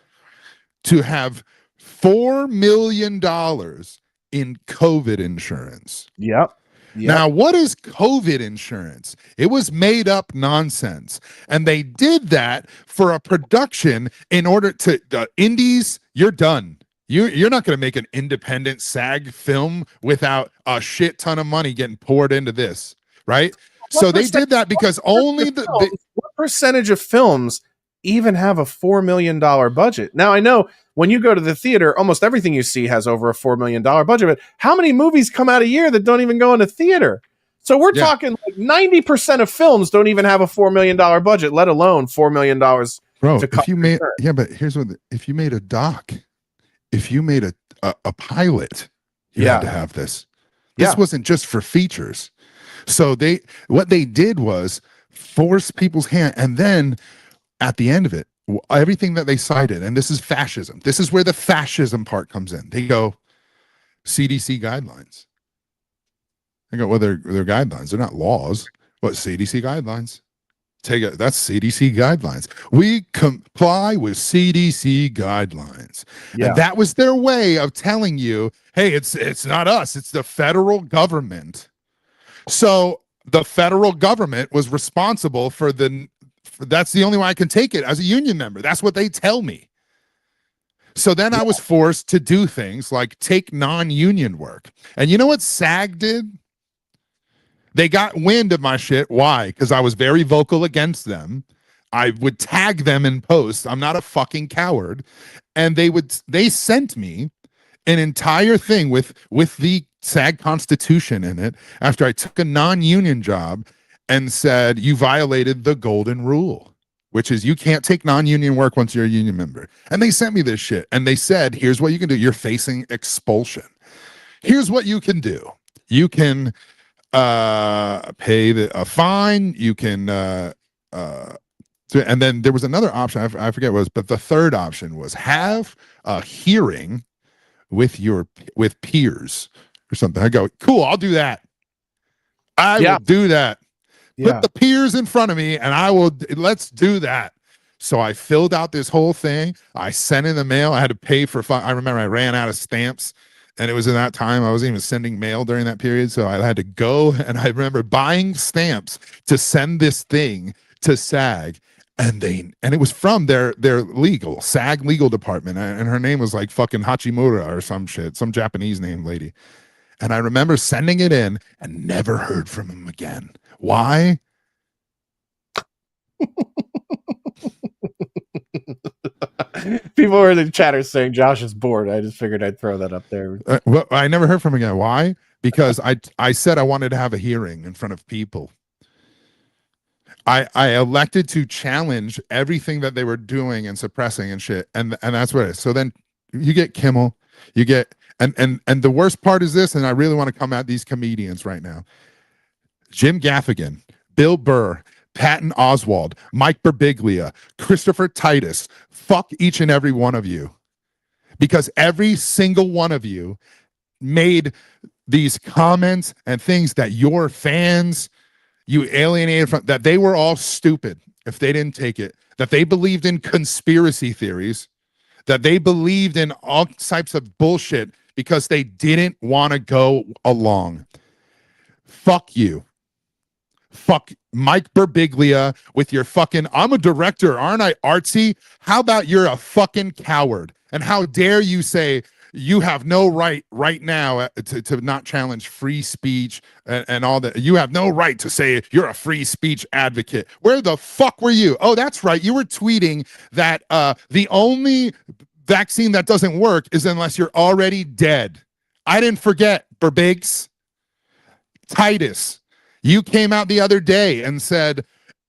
[SPEAKER 3] to have $4 million in COVID insurance.
[SPEAKER 2] Yep.
[SPEAKER 3] Now, what is COVID insurance? It was made up nonsense. And they did that for a production in order to, the indies, you're done. You're not going to make an independent SAG film without a shit ton of money getting poured into this, right? So they did that because only
[SPEAKER 2] what percentage of films even have a $4 million budget? Now, I know when you go to the theater, almost everything you see has over a $4 million budget, but how many movies come out a year that don't even go into theater? So we're talking like 90% of films don't even have a $4 million budget, let alone $4 million.
[SPEAKER 3] Bro, if you made, but here's what, if you made a doc, if you made a pilot, you had to have this. This wasn't just for features. So what they did was force people's hand, and then at the end of it, everything that they cited, and this is fascism. This is where the fascism part comes in. They go, CDC guidelines. They go, well, they're guidelines. They're not laws. What, CDC guidelines? That's CDC guidelines. We comply with CDC guidelines. Yeah. And that was their way of telling you, hey, it's not us. It's the federal government. So the federal government was responsible for that's the only way I can take it as a union member. That's what they tell me. So then I was forced to do things like take non-union work. And you know what SAG did? They got wind of my shit. Why? Because I was very vocal against them. I would tag them in posts. I'm not a fucking coward. And they sent me an entire thing with the SAG constitution in it after I took a non-union job and said, you violated the golden rule, which is you can't take non-union work once you're a union member. And they sent me this shit. And they said, here's what you can do. You're facing expulsion. Here's what you can do. You can pay a fine. You can, and then there was another option. I forget what it was, but the third option was have a hearing with peers or something. I go, cool, I'll do that. I will do that. Put the peers in front of me and let's do that. So I filled out this whole thing. I sent in the mail. I had to pay for I remember I ran out of stamps, and it was in that time I wasn't even sending mail during that period. So I had to go, and I remember buying stamps to send this thing to SAG. And it was from their SAG legal department. And her name was like fucking Hachimura or some shit, some Japanese name lady. And I remember sending it in and never heard from him again. Why?
[SPEAKER 2] People were in the chatter saying Josh is bored. I just figured I'd throw that up there.
[SPEAKER 3] Well, I never heard from him again. Why? Because I said I wanted to have a hearing in front of people. I elected to challenge everything that they were doing and suppressing and shit. And that's what it is. So then you get Kimmel, you get, and the worst part is this, and I really want to come at these comedians right now. Jim Gaffigan, Bill Burr, Patton Oswalt, Mike Birbiglia, Christopher Titus, fuck each and every one of you. Because every single one of you made these comments and things that your fans, you alienated from, that they were all stupid if they didn't take it, that they believed in conspiracy theories, that they believed in all types of bullshit because they didn't want to go along. Fuck you. Fuck Mike Birbiglia with your fucking, I'm a director, aren't I artsy? How about you're a fucking coward? And how dare you say you have no right now to not challenge free speech and all that. You have no right to say you're a free speech advocate. Where the fuck were you? Oh, that's right. You were tweeting that the only vaccine that doesn't work is unless you're already dead. I didn't forget, Birbigs. Titus, you came out the other day and said,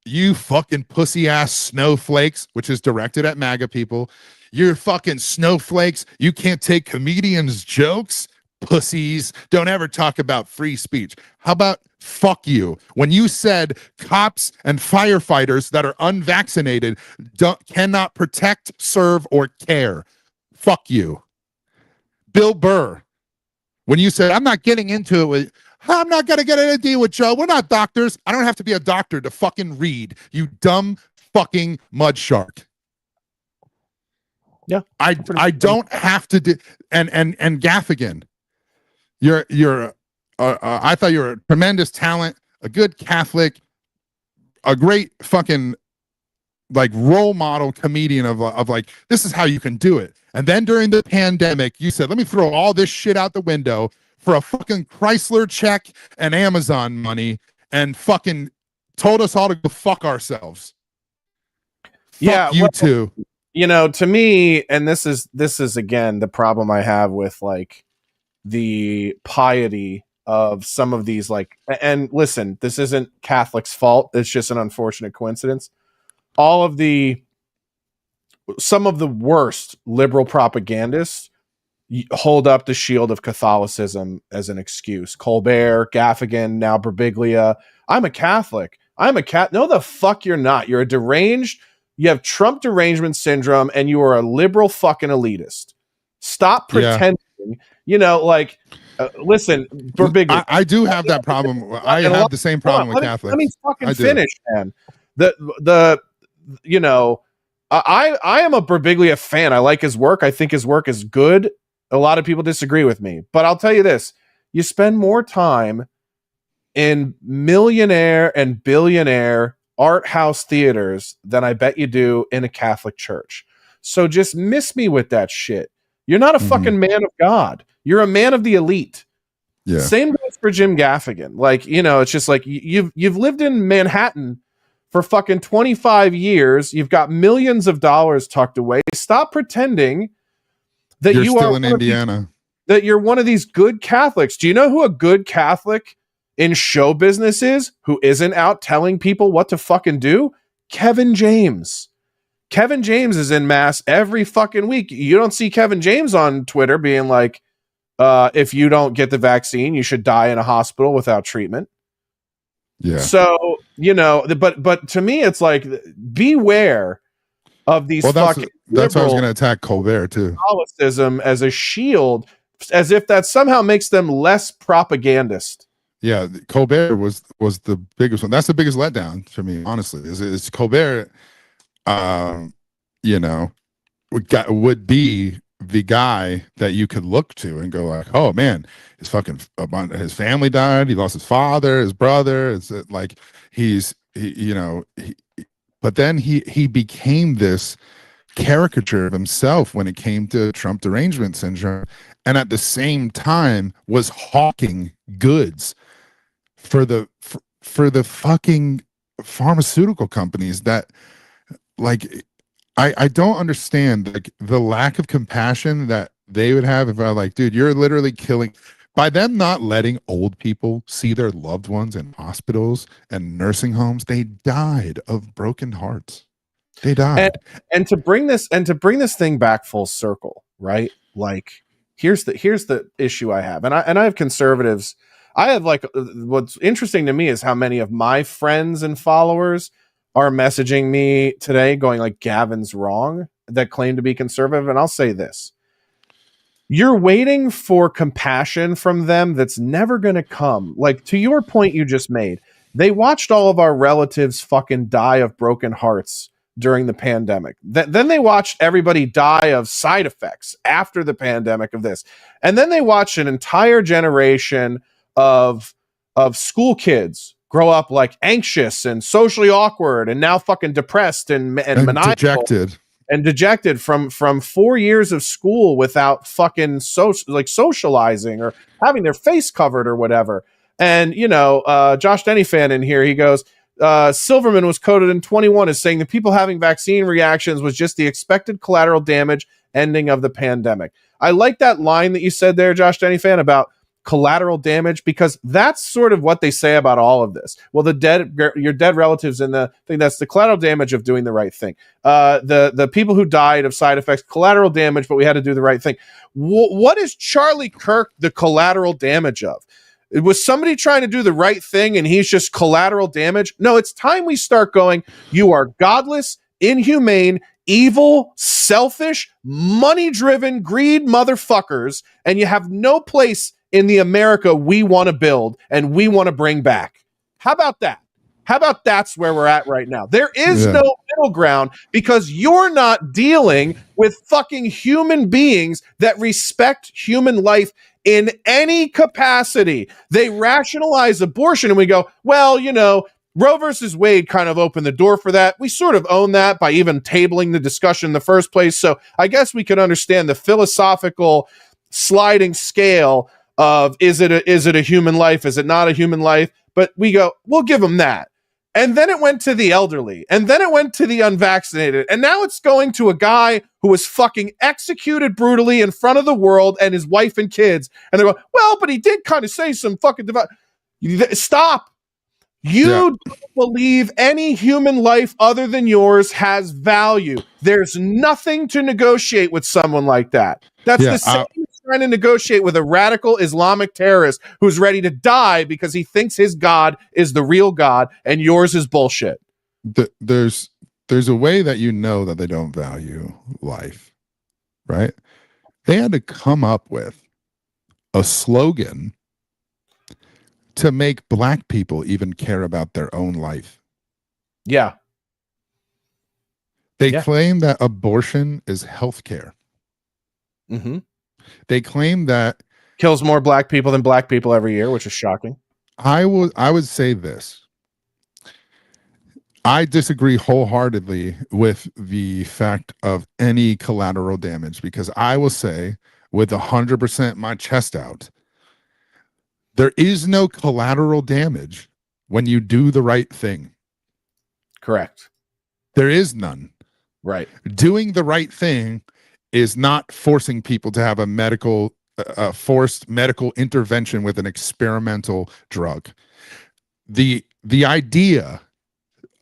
[SPEAKER 3] you fucking pussy ass snowflakes, which is directed at MAGA people. You're fucking snowflakes. You can't take comedians' jokes. Pussies. Don't ever talk about free speech. How about fuck you? When you said cops and firefighters that are unvaccinated cannot protect, serve, or care. Fuck you. Bill Burr, when you said, I'm not getting into it with, I'm not going to get into it with Joe. We're not doctors. I don't have to be a doctor to fucking read. You dumb fucking mud shark.
[SPEAKER 2] Yeah.
[SPEAKER 3] I don't have to do, and Gaffigan, I thought you were a tremendous talent, a good Catholic, a great fucking like role model comedian of like, this is how you can do it. And then during the pandemic, you said, let me throw all this shit out the window for a fucking Chrysler check and Amazon money, and fucking told us all to go fuck ourselves.
[SPEAKER 2] Yeah,
[SPEAKER 3] fuck you too.
[SPEAKER 2] You know, to me, and this is again the problem I have with like the piety of some of these, like, and listen, this isn't Catholics' fault. It's just an unfortunate coincidence. Some of the worst liberal propagandists hold up the shield of Catholicism as an excuse. Colbert, Gaffigan, now Birbiglia. I'm a Catholic. No, the fuck you're not. You're a deranged. You have Trump derangement syndrome, and you are a liberal fucking elitist. Stop pretending. Yeah. You know, like, listen, Birbiglia.
[SPEAKER 3] I do have that problem. I have the same problem with Catholics.
[SPEAKER 2] Let me fucking finish, man. You know, I am a Birbiglia fan. I like his work. I think his work is good. A lot of people disagree with me, but I'll tell you this: you spend more time in millionaire and billionaire art house theaters than I bet you do in a Catholic church. So just miss me with that shit. You're not a fucking man of God. You're a man of the elite.
[SPEAKER 3] Yeah.
[SPEAKER 2] Same goes for Jim Gaffigan. Like, you know, it's just like you've lived in Manhattan for fucking 25 years. You've got millions of dollars tucked away. Stop pretending that
[SPEAKER 3] You're
[SPEAKER 2] you
[SPEAKER 3] still
[SPEAKER 2] are
[SPEAKER 3] in Indiana.
[SPEAKER 2] that you're one of these good Catholics. Do you know who a good Catholic in show business is, who isn't out telling people what to fucking do? Kevin James. Kevin James is in mass every fucking week. You don't see Kevin James on Twitter being like, if you don't get the vaccine, you should die in a hospital without treatment.
[SPEAKER 3] Yeah.
[SPEAKER 2] So, you know, but to me, it's like, beware of these
[SPEAKER 3] That's
[SPEAKER 2] fucking
[SPEAKER 3] why I was
[SPEAKER 2] liberal
[SPEAKER 3] going to attack Colbert too.
[SPEAKER 2] Catholicism as a shield, as if that somehow makes them less propagandist.
[SPEAKER 3] Yeah, Colbert was the biggest one. That's the biggest letdown for me, honestly. Is Colbert, you know, would be the guy that you could look to and go like, oh man, his family died. He lost his father, his brother. It's like but then he became this caricature of himself when it came to Trump derangement syndrome, and at the same time was hawking goods for the fucking pharmaceutical companies that, like, I don't understand, like, the lack of compassion that they would have if I like, dude, you're literally killing by them not letting old people see their loved ones in hospitals and nursing homes. They died of broken hearts. They died.
[SPEAKER 2] And to bring this thing back full circle, right? Like, here's the issue I have, and I have conservatives. I have, like, what's interesting to me is how many of my friends and followers are messaging me today going like, Gavin's wrong, that claim to be conservative. And I'll say this: you're waiting for compassion from them that's never going to come. Like, to your point you just made, they watched all of our relatives fucking die of broken hearts during the pandemic. Then they watched everybody die of side effects after the pandemic of this. And then they watched an entire generation of school kids grow up like anxious and socially awkward and now fucking depressed and maniacal dejected from 4 years of school without fucking socializing or having their face covered or whatever. And, you know, Josh Denny fan in here, he goes, Silverman was quoted in 21 as saying the people having vaccine reactions was just the expected collateral damage ending of the pandemic. I like that line that you said there, Josh Denny fan, about collateral damage, because that's sort of what they say about all of this. Well, your dead relatives in the thing, that's the collateral damage of doing the right thing. The people who died of side effects, collateral damage, but we had to do the right thing. What is Charlie Kirk the collateral damage of? Was somebody trying to do the right thing and he's just collateral damage? No, it's time we start going, you are godless, inhumane, evil, selfish, money-driven, greed motherfuckers, and you have no place in the America we want to build and we want to bring back. How about that? How about that's where we're at right now? There is no middle ground, because you're not dealing with fucking human beings that respect human life in any capacity. They rationalize abortion and we go, well, you know, Roe versus Wade kind of opened the door for that. We sort of own that by even tabling the discussion in the first place. So I guess we could understand the philosophical sliding scale of, is it a human life? Is it not a human life? But we go, we'll give them that. And then it went to the elderly, and then it went to the unvaccinated, and now it's going to a guy who was fucking executed brutally in front of the world and his wife and kids. And they're going, well, but he did kind of say some fucking stop. You don't believe any human life other than yours has value. There's nothing to negotiate with someone like that. That's the same as trying to negotiate with a radical Islamic terrorist who's ready to die because he thinks his God is the real God and yours is bullshit.
[SPEAKER 3] There's a way that you know that they don't value life, right? They had to come up with a slogan to make black people even care about their own life.
[SPEAKER 2] Yeah.
[SPEAKER 3] They claim that abortion is healthcare.
[SPEAKER 2] Mm-hmm.
[SPEAKER 3] They claim that
[SPEAKER 2] kills more black people than black people every year, which is shocking.
[SPEAKER 3] I would say this. I disagree wholeheartedly with the fact of any collateral damage, because I will say with 100% my chest out, there is no collateral damage when you do the right thing.
[SPEAKER 2] Correct.
[SPEAKER 3] There is none.
[SPEAKER 2] Right.
[SPEAKER 3] Doing the right thing is not forcing people to have a forced medical intervention with an experimental drug. The idea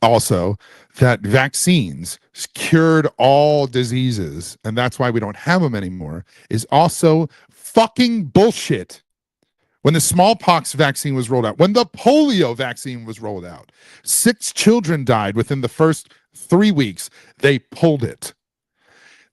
[SPEAKER 3] also that vaccines cured all diseases and that's why we don't have them anymore is also fucking bullshit. When the smallpox vaccine was rolled out, when the polio vaccine was rolled out, 6 children died within the first 3 weeks. They pulled it.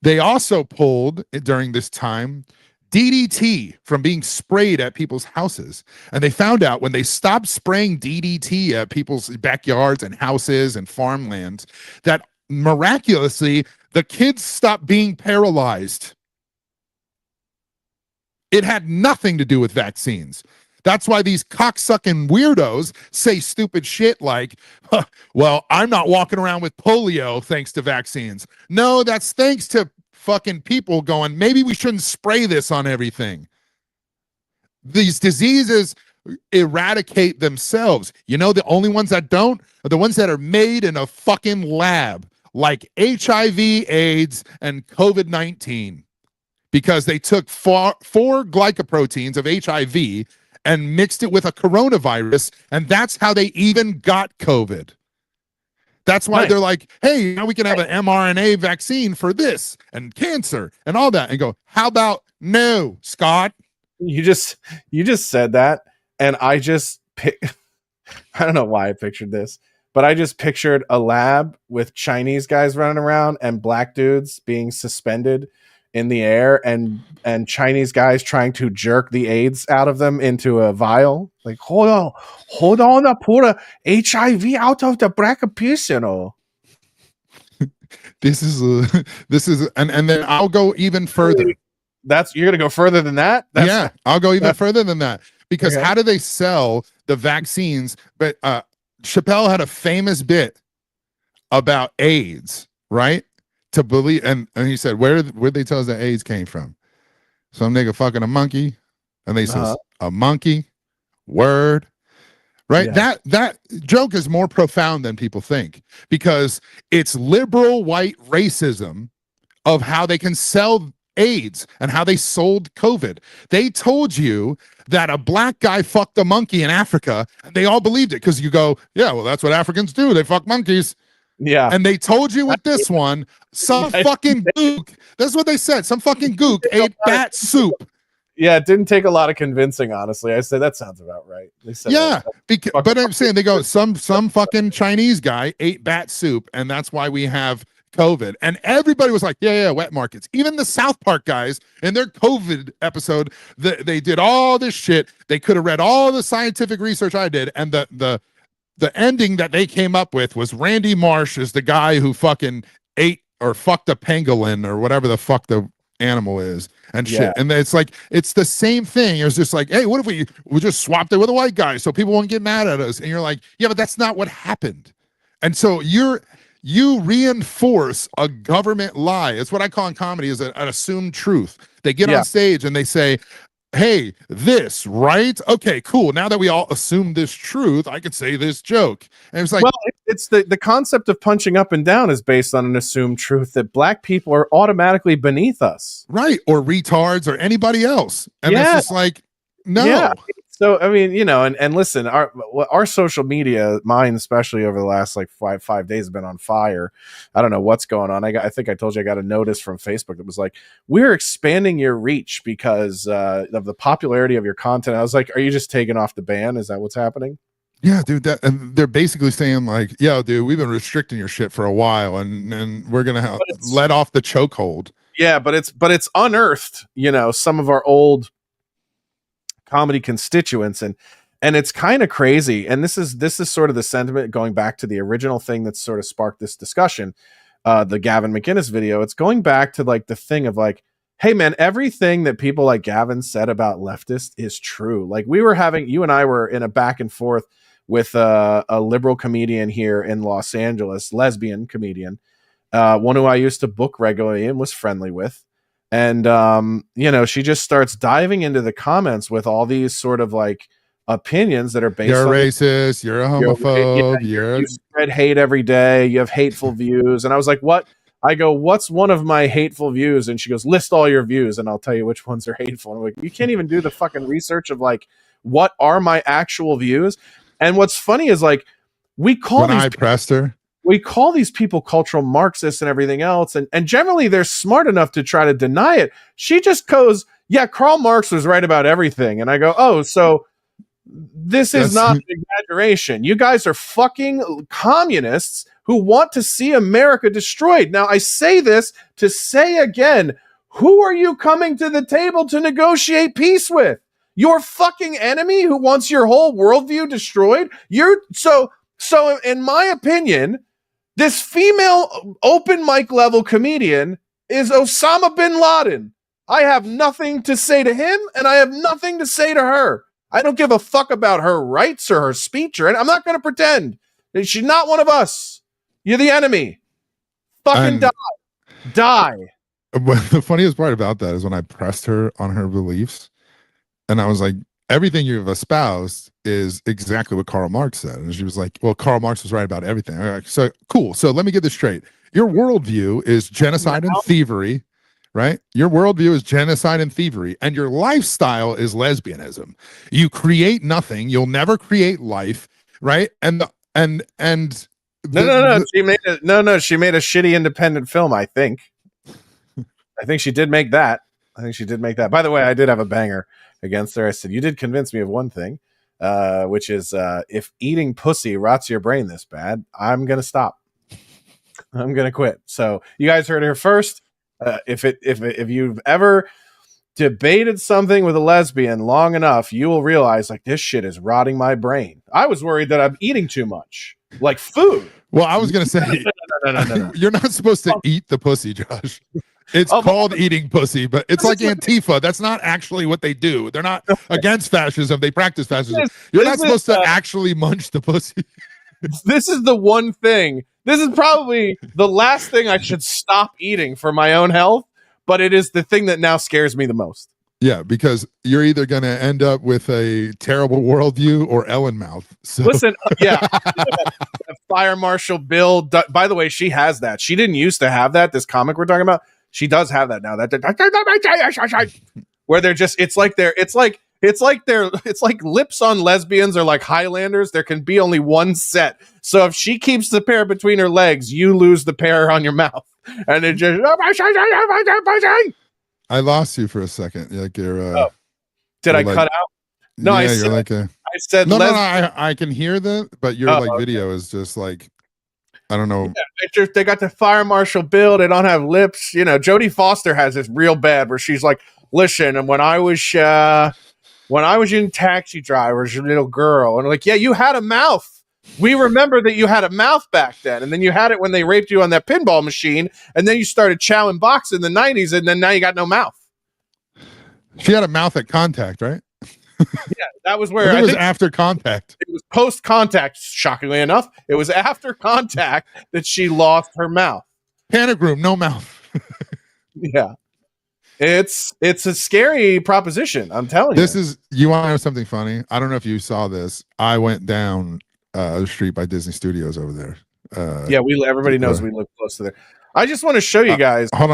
[SPEAKER 3] They also pulled during this time DDT from being sprayed at people's houses. And they found out when they stopped spraying DDT at people's backyards and houses and farmlands that miraculously the kids stopped being paralyzed. It had nothing to do with vaccines. That's why these cocksucking weirdos say stupid shit like, well, I'm not walking around with polio thanks to vaccines. No, that's thanks to fucking people going, maybe we shouldn't spray this on everything. These diseases eradicate themselves. You know, the only ones that don't are the ones that are made in a fucking lab, like HIV, AIDS, and COVID-19, because they took four glycoproteins of HIV and mixed it with a coronavirus, and that's how they even got COVID. That's why they're like, hey, now we can have an mRNA vaccine for this and cancer and all that. And go, how about no, Scott?
[SPEAKER 2] You just said that, and I don't know why I pictured this, but I just pictured a lab with Chinese guys running around and black dudes being suspended in the air and Chinese guys trying to jerk the AIDS out of them into a vial. Like, hold on, I pull the HIV out of the black piece, you know.
[SPEAKER 3] This is and then I'll go even further.
[SPEAKER 2] You're gonna go further than that?
[SPEAKER 3] Yeah, I'll go even further than that, because how do they sell the vaccines? But Chappelle had a famous bit about AIDS, right? To believe, and he said, where'd they tell us that AIDS came from? Some nigga fucking a monkey, and they says a monkey, word, right? Yeah. That joke is more profound than people think, because it's liberal white racism of how they can sell AIDS and how they sold COVID. They told you that a black guy fucked a monkey in Africa, and they all believed it because you go, yeah, well, that's what Africans do. They fuck monkeys.
[SPEAKER 2] Yeah.
[SPEAKER 3] And they told you with this one, some fucking gook, that's what they said, some fucking gook ate bat soup.
[SPEAKER 2] Yeah, it didn't take a lot of convincing, honestly. I said, that sounds about right. They said
[SPEAKER 3] but I'm saying, they go, some fucking Chinese guy ate bat soup, and that's why we have COVID. And everybody was like, yeah, wet markets. Even the South Park guys in their COVID episode, they did all this shit. They could have read all the scientific research I did, and the ending that they came up with was Randy Marsh is the guy who fucking ate or fucked a pangolin or whatever the fuck the animal is and shit. And it's like, it's the same thing. It was just like, hey, what if we just swapped it with a white guy so people won't get mad at us? And you're like, yeah, but that's not what happened. And so you reinforce a government lie. It's what I call in comedy is an assumed truth. They get on stage and they say, hey, this, right? Okay, cool. Now that we all assume this truth, I could say this joke. And it's like,
[SPEAKER 2] well, it's the concept of punching up and down is based on an assumed truth that black people are automatically beneath us.
[SPEAKER 3] Right. Or retards or anybody else. And it's just like, no.
[SPEAKER 2] Yeah. So, I mean, you know, and listen, our social media, mine especially over the last like five days, have been on fire. I don't know what's going on. I think I told you I got a notice from Facebook that was like, we're expanding your reach because of the popularity of your content. I was like, are you just taking off the ban? Is that what's happening?
[SPEAKER 3] Yeah, dude. And they're basically saying like, yo, dude, we've been restricting your shit for a while, and we're gonna let off the chokehold.
[SPEAKER 2] Yeah, but it's unearthed, you know, some of our old comedy constituents, and it's kind of crazy. And this is sort of the sentiment going back to the original thing that sort of sparked this discussion, the Gavin McInnes video. It's going back to like the thing of like, hey man, everything that people like Gavin said about leftists is true. Like you and I were in a back and forth with a liberal comedian here in Los Angeles, lesbian comedian, one who I used to book regularly and was friendly with. And, she just starts diving into the comments with all these sort of like opinions that are based
[SPEAKER 3] you're
[SPEAKER 2] on
[SPEAKER 3] a racist, you're a homophobe,
[SPEAKER 2] you spread hate every day, you have hateful views. And I was like, what? I go, what's one of my hateful views? And she goes, list all your views and I'll tell you which ones are hateful. And I'm like, you can't even do the fucking research of like, what are my actual views? And what's funny is like, we call these people cultural Marxists and everything else. And generally they're smart enough to try to deny it. She just goes, yeah, Karl Marx was right about everything. And I go, oh, so this is not an exaggeration. You guys are fucking communists who want to see America destroyed. Now, I say this to say again, who are you coming to the table to negotiate peace with? Your fucking enemy who wants your whole worldview destroyed? So in my opinion, this female open mic level comedian is Osama bin Laden. I have nothing to say to him and I have nothing to say to her. I don't give a fuck about her rights or her speech or anything. I'm not going to pretend. She's not one of us. You're the enemy. Fucking die.
[SPEAKER 3] But the funniest part about that is when I pressed her on her beliefs, and I was like, everything you've espoused is exactly what Karl Marx said. And she was like, well, Karl Marx was right about everything. Like, so cool. So let me get this straight. Your worldview is genocide and thievery, right? Your worldview is genocide and thievery, and your lifestyle is lesbianism. You create nothing. You'll never create life, right? No.
[SPEAKER 2] She made a shitty independent film, I think. I think she did make that. By the way, I did have a banger against her. I said, you did convince me of one thing, which is if eating pussy rots your brain this bad, I'm going to stop. I'm going to quit. So you guys heard her first. If you've ever debated something with a lesbian long enough, you will realize like this shit is rotting my brain. I was worried that I'm eating too much, like food.
[SPEAKER 3] Well, I was going to say, no. You're not supposed to eat the pussy, Josh. It's called eating pussy, but it's like Antifa. That's not actually what they do. They're not against fascism. They practice fascism. You're not supposed to actually munch the pussy.
[SPEAKER 2] This is the one thing. This is probably the last thing I should stop eating for my own health, but it is the thing that now scares me the most.
[SPEAKER 3] Yeah, because you're either going to end up with a terrible worldview or Ellen mouth. So.
[SPEAKER 2] Listen, Fire Marshal Bill. By the way, she has that. She didn't used to have that. This comic we're talking about, she does have that now. That where they're just, it's like lips on lesbians are like Highlanders. There can be only one set. So if she keeps the pair between her legs, you lose the pair on your mouth, and it just.
[SPEAKER 3] I lost you for a second. Like you're.
[SPEAKER 2] Did I cut out? No,
[SPEAKER 3] yeah,
[SPEAKER 2] I
[SPEAKER 3] you're
[SPEAKER 2] said.
[SPEAKER 3] Like a,
[SPEAKER 2] I said.
[SPEAKER 3] No, I can hear that, but your video is just like, I don't know.
[SPEAKER 2] Yeah, they got the Fire Marshal Bill. They don't have lips. You know, Jodie Foster has this real bad where she's like, "Listen, and when I was in Taxi Drivers, your little girl," and I'm like, "Yeah, you had a mouth. We remember that you had a mouth back then, and then you had it when they raped you on that pinball machine, and then you started chowing box in the '90s, and then now you got no mouth."
[SPEAKER 3] She had a mouth at Contact, right?
[SPEAKER 2] Yeah, that was where
[SPEAKER 3] I think it was after Contact.
[SPEAKER 2] It was post Contact. Shockingly enough, it was after Contact that she lost her mouth.
[SPEAKER 3] Panic room, no mouth.
[SPEAKER 2] Yeah, it's a scary proposition. I'm telling you.
[SPEAKER 3] You want to know something funny? I don't know if you saw this. I went down the street by Disney Studios over there.
[SPEAKER 2] Everybody knows we live close to there. I just want to show you guys.
[SPEAKER 3] Hold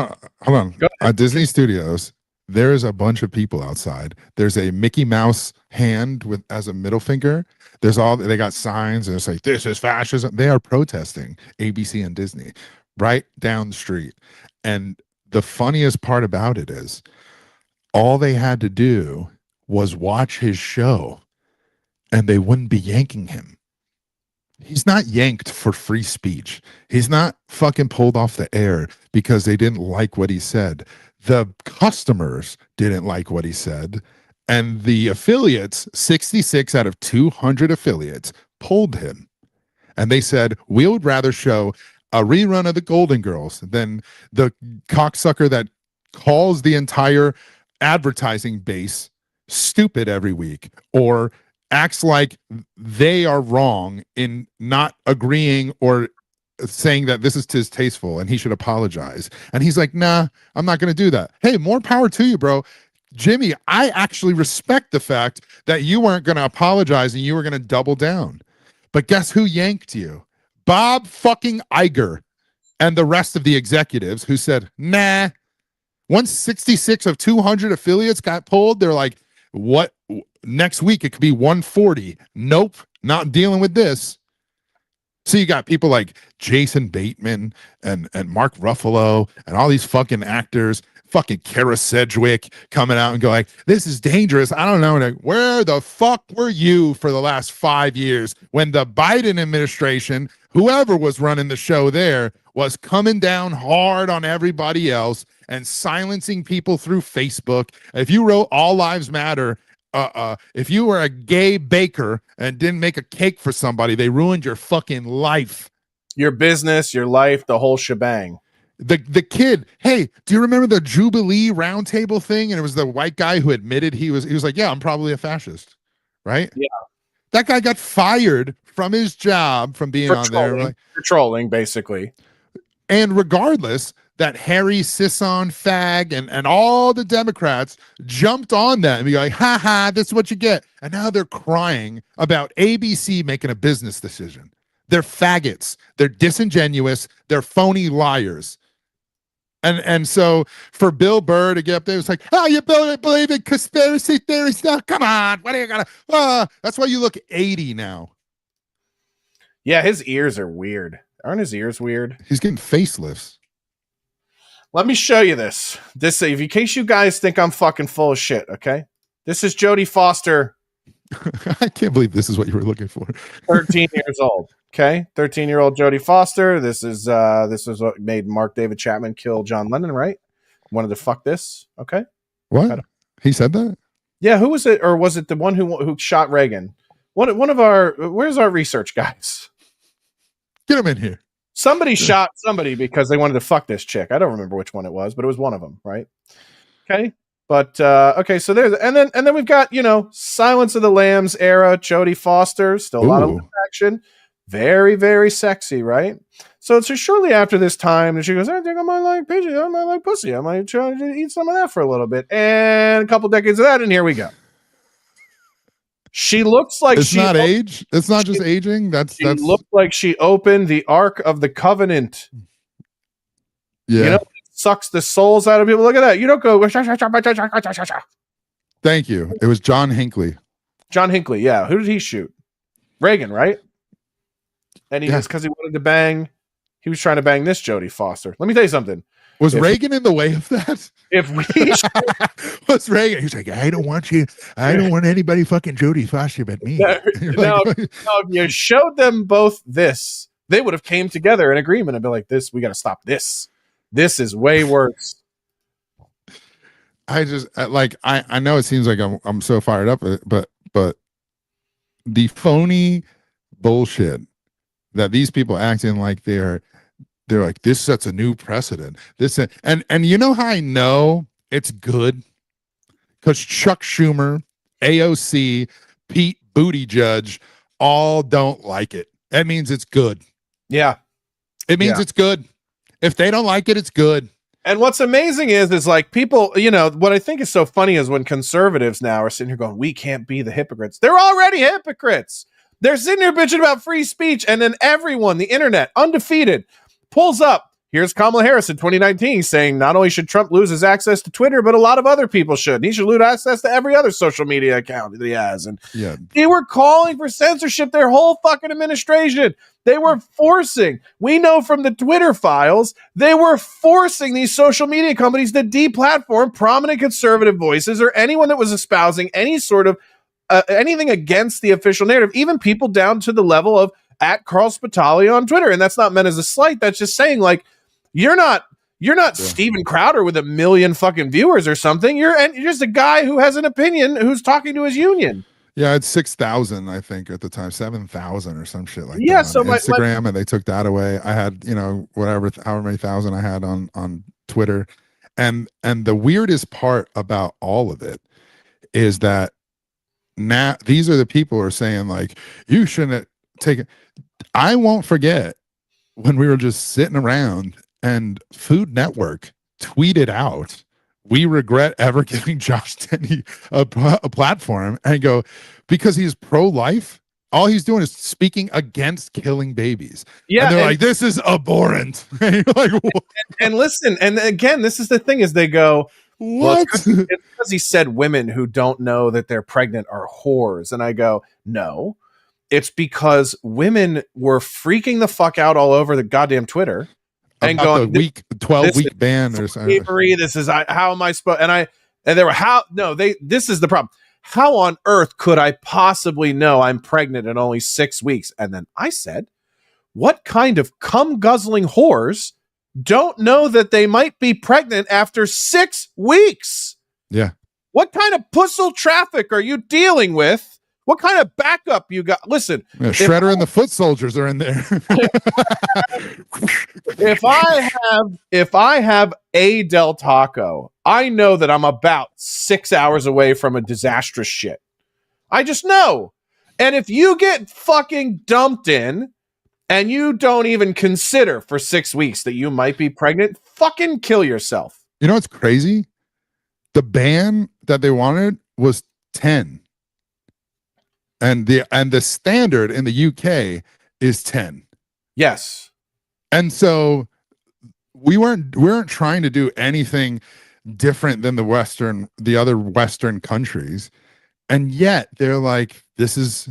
[SPEAKER 3] on. At Disney Studios, there's a bunch of people outside. There's a Mickey Mouse hand as a middle finger. They got signs and it's like, this is fascism. They are protesting ABC and Disney right down the street. And the funniest part about it is all they had to do was watch his show and they wouldn't be yanking him. He's not yanked for free speech. He's not fucking pulled off the air because they didn't like what he said. The customers didn't like what he said. And the affiliates, 66 out of 200 affiliates, pulled him. And they said, we would rather show a rerun of the Golden Girls than the cocksucker that calls the entire advertising base stupid every week, or acts like they are wrong in not agreeing or saying that this is distasteful and he should apologize. And he's like, nah, I'm not going to do that. Hey, more power to you, bro. Jimmy, I actually respect the fact that you weren't going to apologize and you were going to double down. But guess who yanked you? Bob fucking Iger and the rest of the executives who said, nah. Once 66 of 200 affiliates got pulled, they're like, what? Next week it could be 140. Nope, not dealing with this. So you got people like Jason Bateman and Mark Ruffalo and all these fucking actors, fucking Kara Sedgwick coming out and go like, this is dangerous. I don't know. Like, where the fuck were you for the last 5 years when the Biden administration, whoever was running the show there, was coming down hard on everybody else and silencing people through Facebook? If you wrote All Lives Matter, if you were a gay baker and didn't make a cake for somebody, they ruined your fucking life,
[SPEAKER 2] Your business, your life, the whole shebang.
[SPEAKER 3] The kid, hey, do you remember the Jubilee roundtable thing? And it was the white guy who admitted he was like, yeah, I'm probably a fascist, right?
[SPEAKER 2] Yeah.
[SPEAKER 3] That guy got fired from his job from being on there. Like,
[SPEAKER 2] for trolling, basically.
[SPEAKER 3] And regardless, that Harry Sisson fag and all the Democrats jumped on that and be like, ha ha, this is what you get. And now they're crying about ABC making a business decision. They're faggots. They're disingenuous. They're phony liars. And so for Bill Burr to get up there, it's like, oh, you believe in conspiracy theory stuff? Come on, what are you gonna? That's why you look 80 now.
[SPEAKER 2] Yeah, his ears are weird. Aren't his ears weird?
[SPEAKER 3] He's getting facelifts.
[SPEAKER 2] Let me show you this. This, in case you guys think I'm fucking full of shit, okay? This is Jodie Foster.
[SPEAKER 3] I can't believe this is what you were looking for.
[SPEAKER 2] 13 years old. Okay, 13-year-old Jodie Foster. This is what made Mark David Chapman kill John Lennon, right? Wanted to fuck this. Okay.
[SPEAKER 3] What? He said that?
[SPEAKER 2] Yeah. Who was it, or was it the one who shot Reagan? One of our. Where's our research guys?
[SPEAKER 3] Get him in here.
[SPEAKER 2] Somebody shot somebody because they wanted to fuck this chick. I don't remember which one it was, but it was one of them, right? Okay. But okay, so there's and then we've got, Silence of the Lambs era, Jodie Foster, still a lot of action. Very, very sexy, right? So shortly after this time, and she goes, I think I might like pigeon, I might like pussy, I might try to eat some of that for a little bit. And a couple decades of that, and here we go. She looks like
[SPEAKER 3] it's not age. It's not just aging. That's
[SPEAKER 2] looked like she opened the Ark of the Covenant.
[SPEAKER 3] Yeah.
[SPEAKER 2] It sucks the souls out of people. Look at that. You don't go.
[SPEAKER 3] Thank you. It was John Hinckley.
[SPEAKER 2] John Hinckley, yeah. Who did he shoot? Reagan, right? And he was because he wanted to bang. He was trying to bang this Jodie Foster. Let me tell you something.
[SPEAKER 3] Was Reagan in the way of that?
[SPEAKER 2] If we
[SPEAKER 3] was Reagan, he's like, I don't want anybody fucking Jodie Foster but me.
[SPEAKER 2] If you showed them both this, they would have came together in agreement and be like, "This, we got to stop this. This is way worse."
[SPEAKER 3] I just I know it seems like I'm so fired up, but the phony bullshit that these people acting like they're like, this sets a new precedent. And you know how I know it's good? Because Chuck Schumer, AOC, Pete Buttigieg all don't like it. That means it's good.
[SPEAKER 2] Yeah.
[SPEAKER 3] It means it's good. If they don't like it, it's good.
[SPEAKER 2] And what's amazing is like people, what I think is so funny is when conservatives now are sitting here going, we can't be the hypocrites. They're already hypocrites. They're sitting here bitching about free speech. And then everyone, the internet, undefeated, pulls up. Here's Kamala Harris in 2019 saying not only should Trump lose his access to Twitter, but a lot of other people should. He should lose access to every other social media account that he has. And they were calling for censorship their whole fucking administration. They were forcing, we know from the Twitter files, they were forcing these social media companies to deplatform prominent conservative voices or anyone that was espousing any sort of anything against the official narrative, even people down to the level of at Carl Spitali on Twitter. And that's not meant as a slight. That's just saying, like, you're not Steven Crowder with 1 million fucking viewers or something. You're just a guy who has an opinion who's talking to his union.
[SPEAKER 3] Yeah, it's 6,000, I think, at the time, 7,000 or some shit like that.
[SPEAKER 2] Yeah, so
[SPEAKER 3] Instagram, and they took that away. I had, however many thousand I had on Twitter. And the weirdest part about all of it is that now these are the people who are saying like, you shouldn't take it. I won't forget when we were just sitting around and Food Network tweeted out, we regret ever giving Josh Denny a platform, and go, because he's pro-life, all he's doing is speaking against killing babies.
[SPEAKER 2] Yeah,
[SPEAKER 3] and they're like, this is abhorrent. And you're like, what?
[SPEAKER 2] And listen, and again, this is the thing, is they go, well, it's because he said women who don't know that they're pregnant are whores. And I go, no, it's because women were freaking the fuck out all over the goddamn Twitter and
[SPEAKER 3] about
[SPEAKER 2] going,
[SPEAKER 3] the 12-week ban or something.
[SPEAKER 2] This is, how am I supposed, and they were, this is the problem. How on earth could I possibly know I'm pregnant in only 6 weeks? And then I said, what kind of cum-guzzling whores don't know that they might be pregnant after 6 weeks?
[SPEAKER 3] Yeah.
[SPEAKER 2] What kind of puzzle traffic are you dealing with? What kind of backup you got? Listen,
[SPEAKER 3] yeah, Shredder and the Foot Soldiers are in there.
[SPEAKER 2] if I have a Del Taco, I know that I'm about 6 hours away from a disastrous shit. I just know. And if you get fucking dumped in and you don't even consider for 6 weeks that you might be pregnant, fucking kill yourself.
[SPEAKER 3] You know what's crazy? The ban that they wanted was 10. And the standard in the UK is 10.
[SPEAKER 2] Yes.
[SPEAKER 3] And so we weren't trying to do anything different than the other Western countries. And yet they're like, this is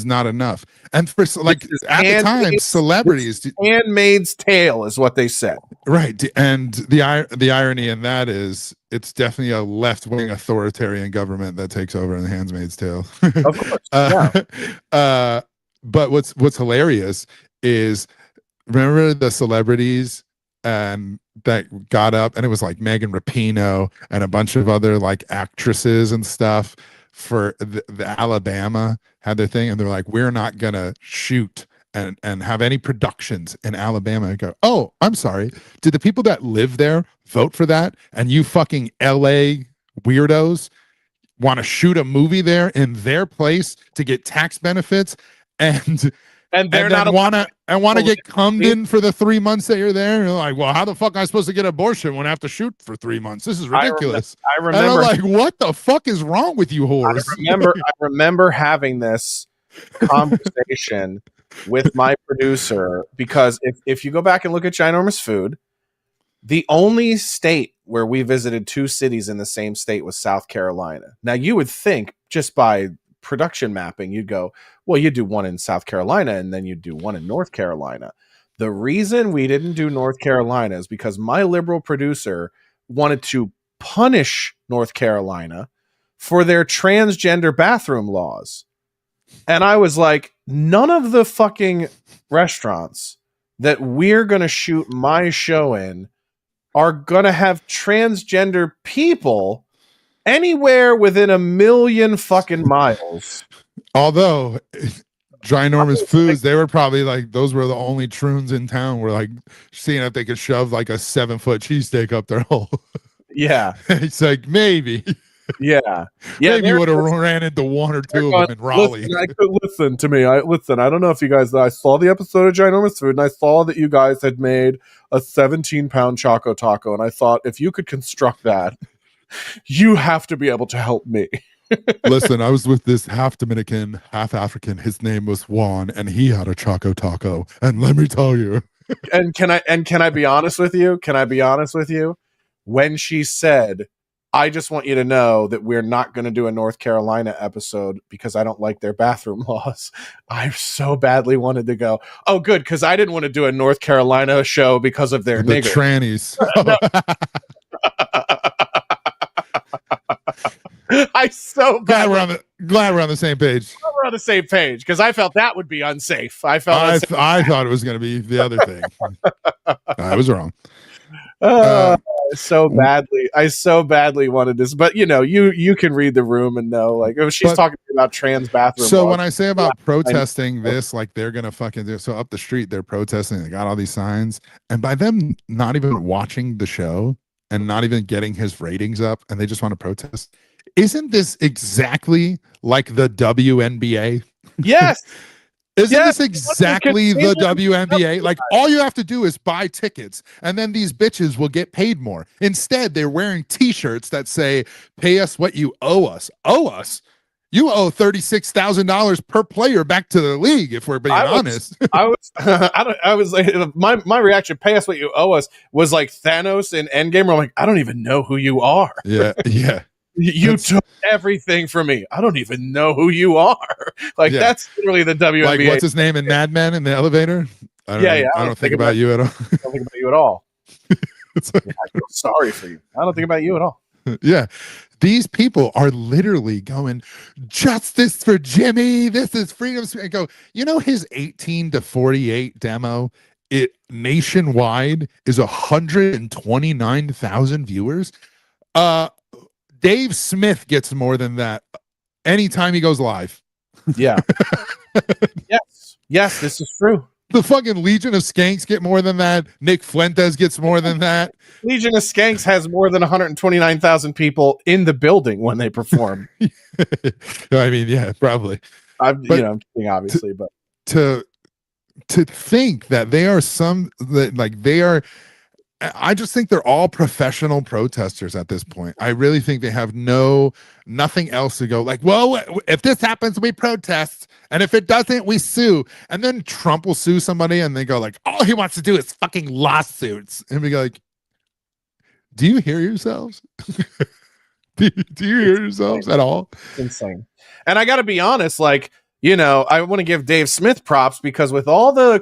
[SPEAKER 3] not enough. And for like at the time, celebrities,
[SPEAKER 2] Handmaid's Tale is what they said.
[SPEAKER 3] Right. And the irony in that is it's definitely a left-wing authoritarian government that takes over in the Handmaid's Tale.
[SPEAKER 2] Of course. Yeah.
[SPEAKER 3] But what's hilarious is, remember the celebrities that got up, and it was like Megan Rapinoe and a bunch of other like actresses and stuff for the Alabama had their thing, and they're like, we're not gonna shoot and have any productions in Alabama. And go, oh, I'm sorry, did the people that live there vote for that, and you fucking LA weirdos want to shoot a movie there in their place to get tax benefits and
[SPEAKER 2] they're not
[SPEAKER 3] want to get cummed in for the 3 months that you're there? And you're like, well, how the fuck am I supposed to get an abortion when I have to shoot for 3 months? This is ridiculous.
[SPEAKER 2] I remember.
[SPEAKER 3] And I'm like, what the fuck is wrong with you whores?
[SPEAKER 2] I remember having this conversation with my producer, because if you go back and look at Ginormous Food, the only state where we visited 2 cities in the same state was South Carolina. Now, you would think just by production mapping, you'd go, well, you do one in South Carolina and then you do one in North Carolina. The reason we didn't do North Carolina is because my liberal producer wanted to punish North Carolina for their transgender bathroom laws. And I was like, none of the fucking restaurants that we're going to shoot my show in are going to have transgender people anywhere within 1 million fucking miles.
[SPEAKER 3] Although Ginormous Foods, they were probably like, those were the only troons in town, were like seeing if they could shove like a 7-foot cheesesteak up their hole.
[SPEAKER 2] Yeah.
[SPEAKER 3] It's like, maybe.
[SPEAKER 2] Yeah.
[SPEAKER 3] Maybe you would have ran into 1 or 2 of them in Raleigh.
[SPEAKER 2] Listen to me. I don't know if you guys, I saw the episode of Ginormous Food, and I saw that you guys had made a 17-pound Choco Taco, and I thought, if you could construct that, you have to be able to help me.
[SPEAKER 3] Listen, I was with this half Dominican, half African. His name was Juan, and he had a Choco Taco. And let me tell you.
[SPEAKER 2] And can I be honest with you? When she said, I just want you to know that we're not going to do a North Carolina episode because I don't like their bathroom laws, I so badly wanted to go, oh, good, because I didn't want to do a North Carolina show because of their
[SPEAKER 3] the
[SPEAKER 2] nigger.
[SPEAKER 3] Trannies.
[SPEAKER 2] I so
[SPEAKER 3] glad we're on the same page.
[SPEAKER 2] We're on the same page, because I felt that would be unsafe. I
[SPEAKER 3] thought it was going to be the other thing. I was wrong.
[SPEAKER 2] I so badly wanted this, but you can read the room and know, like, if she's talking about trans bathroom.
[SPEAKER 3] So when I say about protesting this, like, they're gonna fucking do, so up the street they're protesting, they got all these signs, and by them not even watching the show, and not even getting his ratings up, and they just want to protest. Isn't this exactly like the WNBA?
[SPEAKER 2] Yes.
[SPEAKER 3] Isn't
[SPEAKER 2] Yes,
[SPEAKER 3] this exactly the WNBA? Like, all you have to do is buy tickets, and then these bitches will get paid more. Instead, they're wearing T-shirts that say, "Pay us what you owe us." Owe us? You owe $36,000 per player back to the league. If we're being honest,
[SPEAKER 2] I was like, my reaction, "Pay us what you owe us," was like Thanos in Endgame. Where I'm like, I don't even know who you are.
[SPEAKER 3] Yeah.
[SPEAKER 2] You took everything from me. I don't even know who you are. Like, that's literally the WNBA.
[SPEAKER 3] Like, what's his name in Mad Men in the elevator? I don't think about you at all.
[SPEAKER 2] I don't think about you at all. I feel sorry for you. I don't think about you at all.
[SPEAKER 3] Yeah. These people are literally going, "Justice for Jimmy. This is freedom." And go, his 18 to 48 demo, it nationwide is 129,000 viewers. Dave Smith gets more than that anytime he goes live.
[SPEAKER 2] Yeah. Yes, this is true.
[SPEAKER 3] The fucking Legion of Skanks get more than that. Nick Fuentes gets more than that.
[SPEAKER 2] Legion of Skanks has more than 129,000 people in the building when they perform.
[SPEAKER 3] I mean, yeah, probably.
[SPEAKER 2] I'm kidding, obviously, but
[SPEAKER 3] to think that they are I just think they're all professional protesters at this point. I really think they have nothing else to go like, well, if this happens, we protest. And if it doesn't, we sue. And then Trump will sue somebody and they go like, all he wants to do is fucking lawsuits. And we go like, do you hear yourselves? do you hear yourselves at all?
[SPEAKER 2] It's insane. And I got to be honest, like, I want to give Dave Smith props because with all the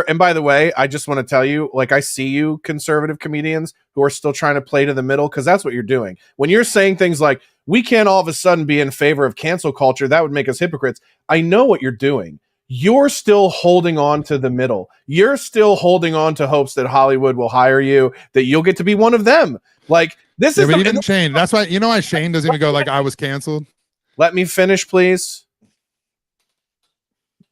[SPEAKER 2] and by the way, I just want to tell you, like, I see you conservative comedians who are still trying to play to the middle because that's what you're doing. When you're saying things like, we can't all of a sudden be in favor of cancel culture, that would make us hypocrites. I know what you're doing. You're still holding on to the middle. You're still holding on to hopes that Hollywood will hire you, that you'll get to be one of them. Like, this is
[SPEAKER 3] even Shane. That's why, why Shane doesn't even go like, I was canceled.
[SPEAKER 2] Let me finish, please.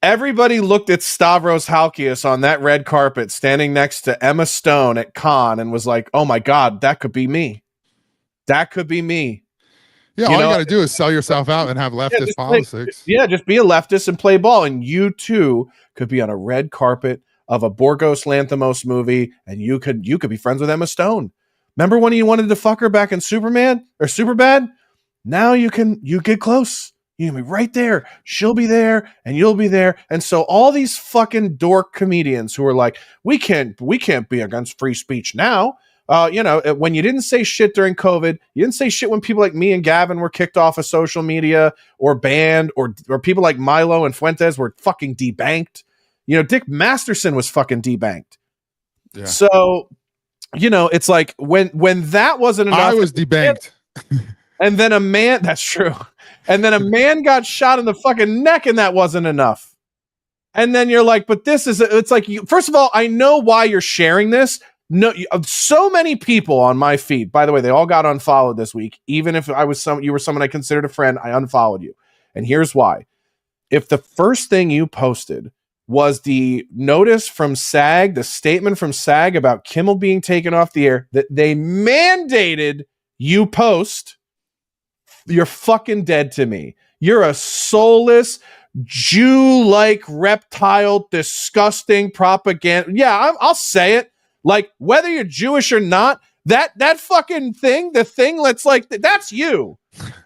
[SPEAKER 2] Everybody looked at Stavros Halkias on that red carpet standing next to Emma Stone at Cannes and was like, oh my God, that could be me. That could be me.
[SPEAKER 3] Yeah, all you got to do is sell yourself out and have leftist politics.
[SPEAKER 2] Just be a leftist and play ball. And you too could be on a red carpet of a Borgos Lanthimos movie and you could be friends with Emma Stone. Remember when you wanted to fuck her back in Superman or Superbad? Now you get close. You can be right there. She'll be there and you'll be there. And so all these fucking dork comedians who are like, we can't be against free speech now. When you didn't say shit during COVID, you didn't say shit when people like me and Gavin were kicked off of social media or banned, or people like Milo and Fuentes were fucking debanked. Dick Masterson was fucking debanked. Yeah. So, it's like when that wasn't enough.
[SPEAKER 3] I was debanked.
[SPEAKER 2] And then that's true. And then a man got shot in the fucking neck and that wasn't enough. And then you're like, but it's like, first of all, I know why you're sharing this. No, so many people on my feed, by the way, they all got unfollowed this week. Even if you were someone I considered a friend, I unfollowed you. And here's why. If the first thing you posted was the notice from SAG, the statement from SAG about Kimmel being taken off the air, that they mandated you post, you're fucking dead to me. You're a soulless, Jew-like reptile, disgusting propaganda. Yeah, I'll say it. Like, whether you're Jewish or not, that fucking thing, the thing that's like, that's you.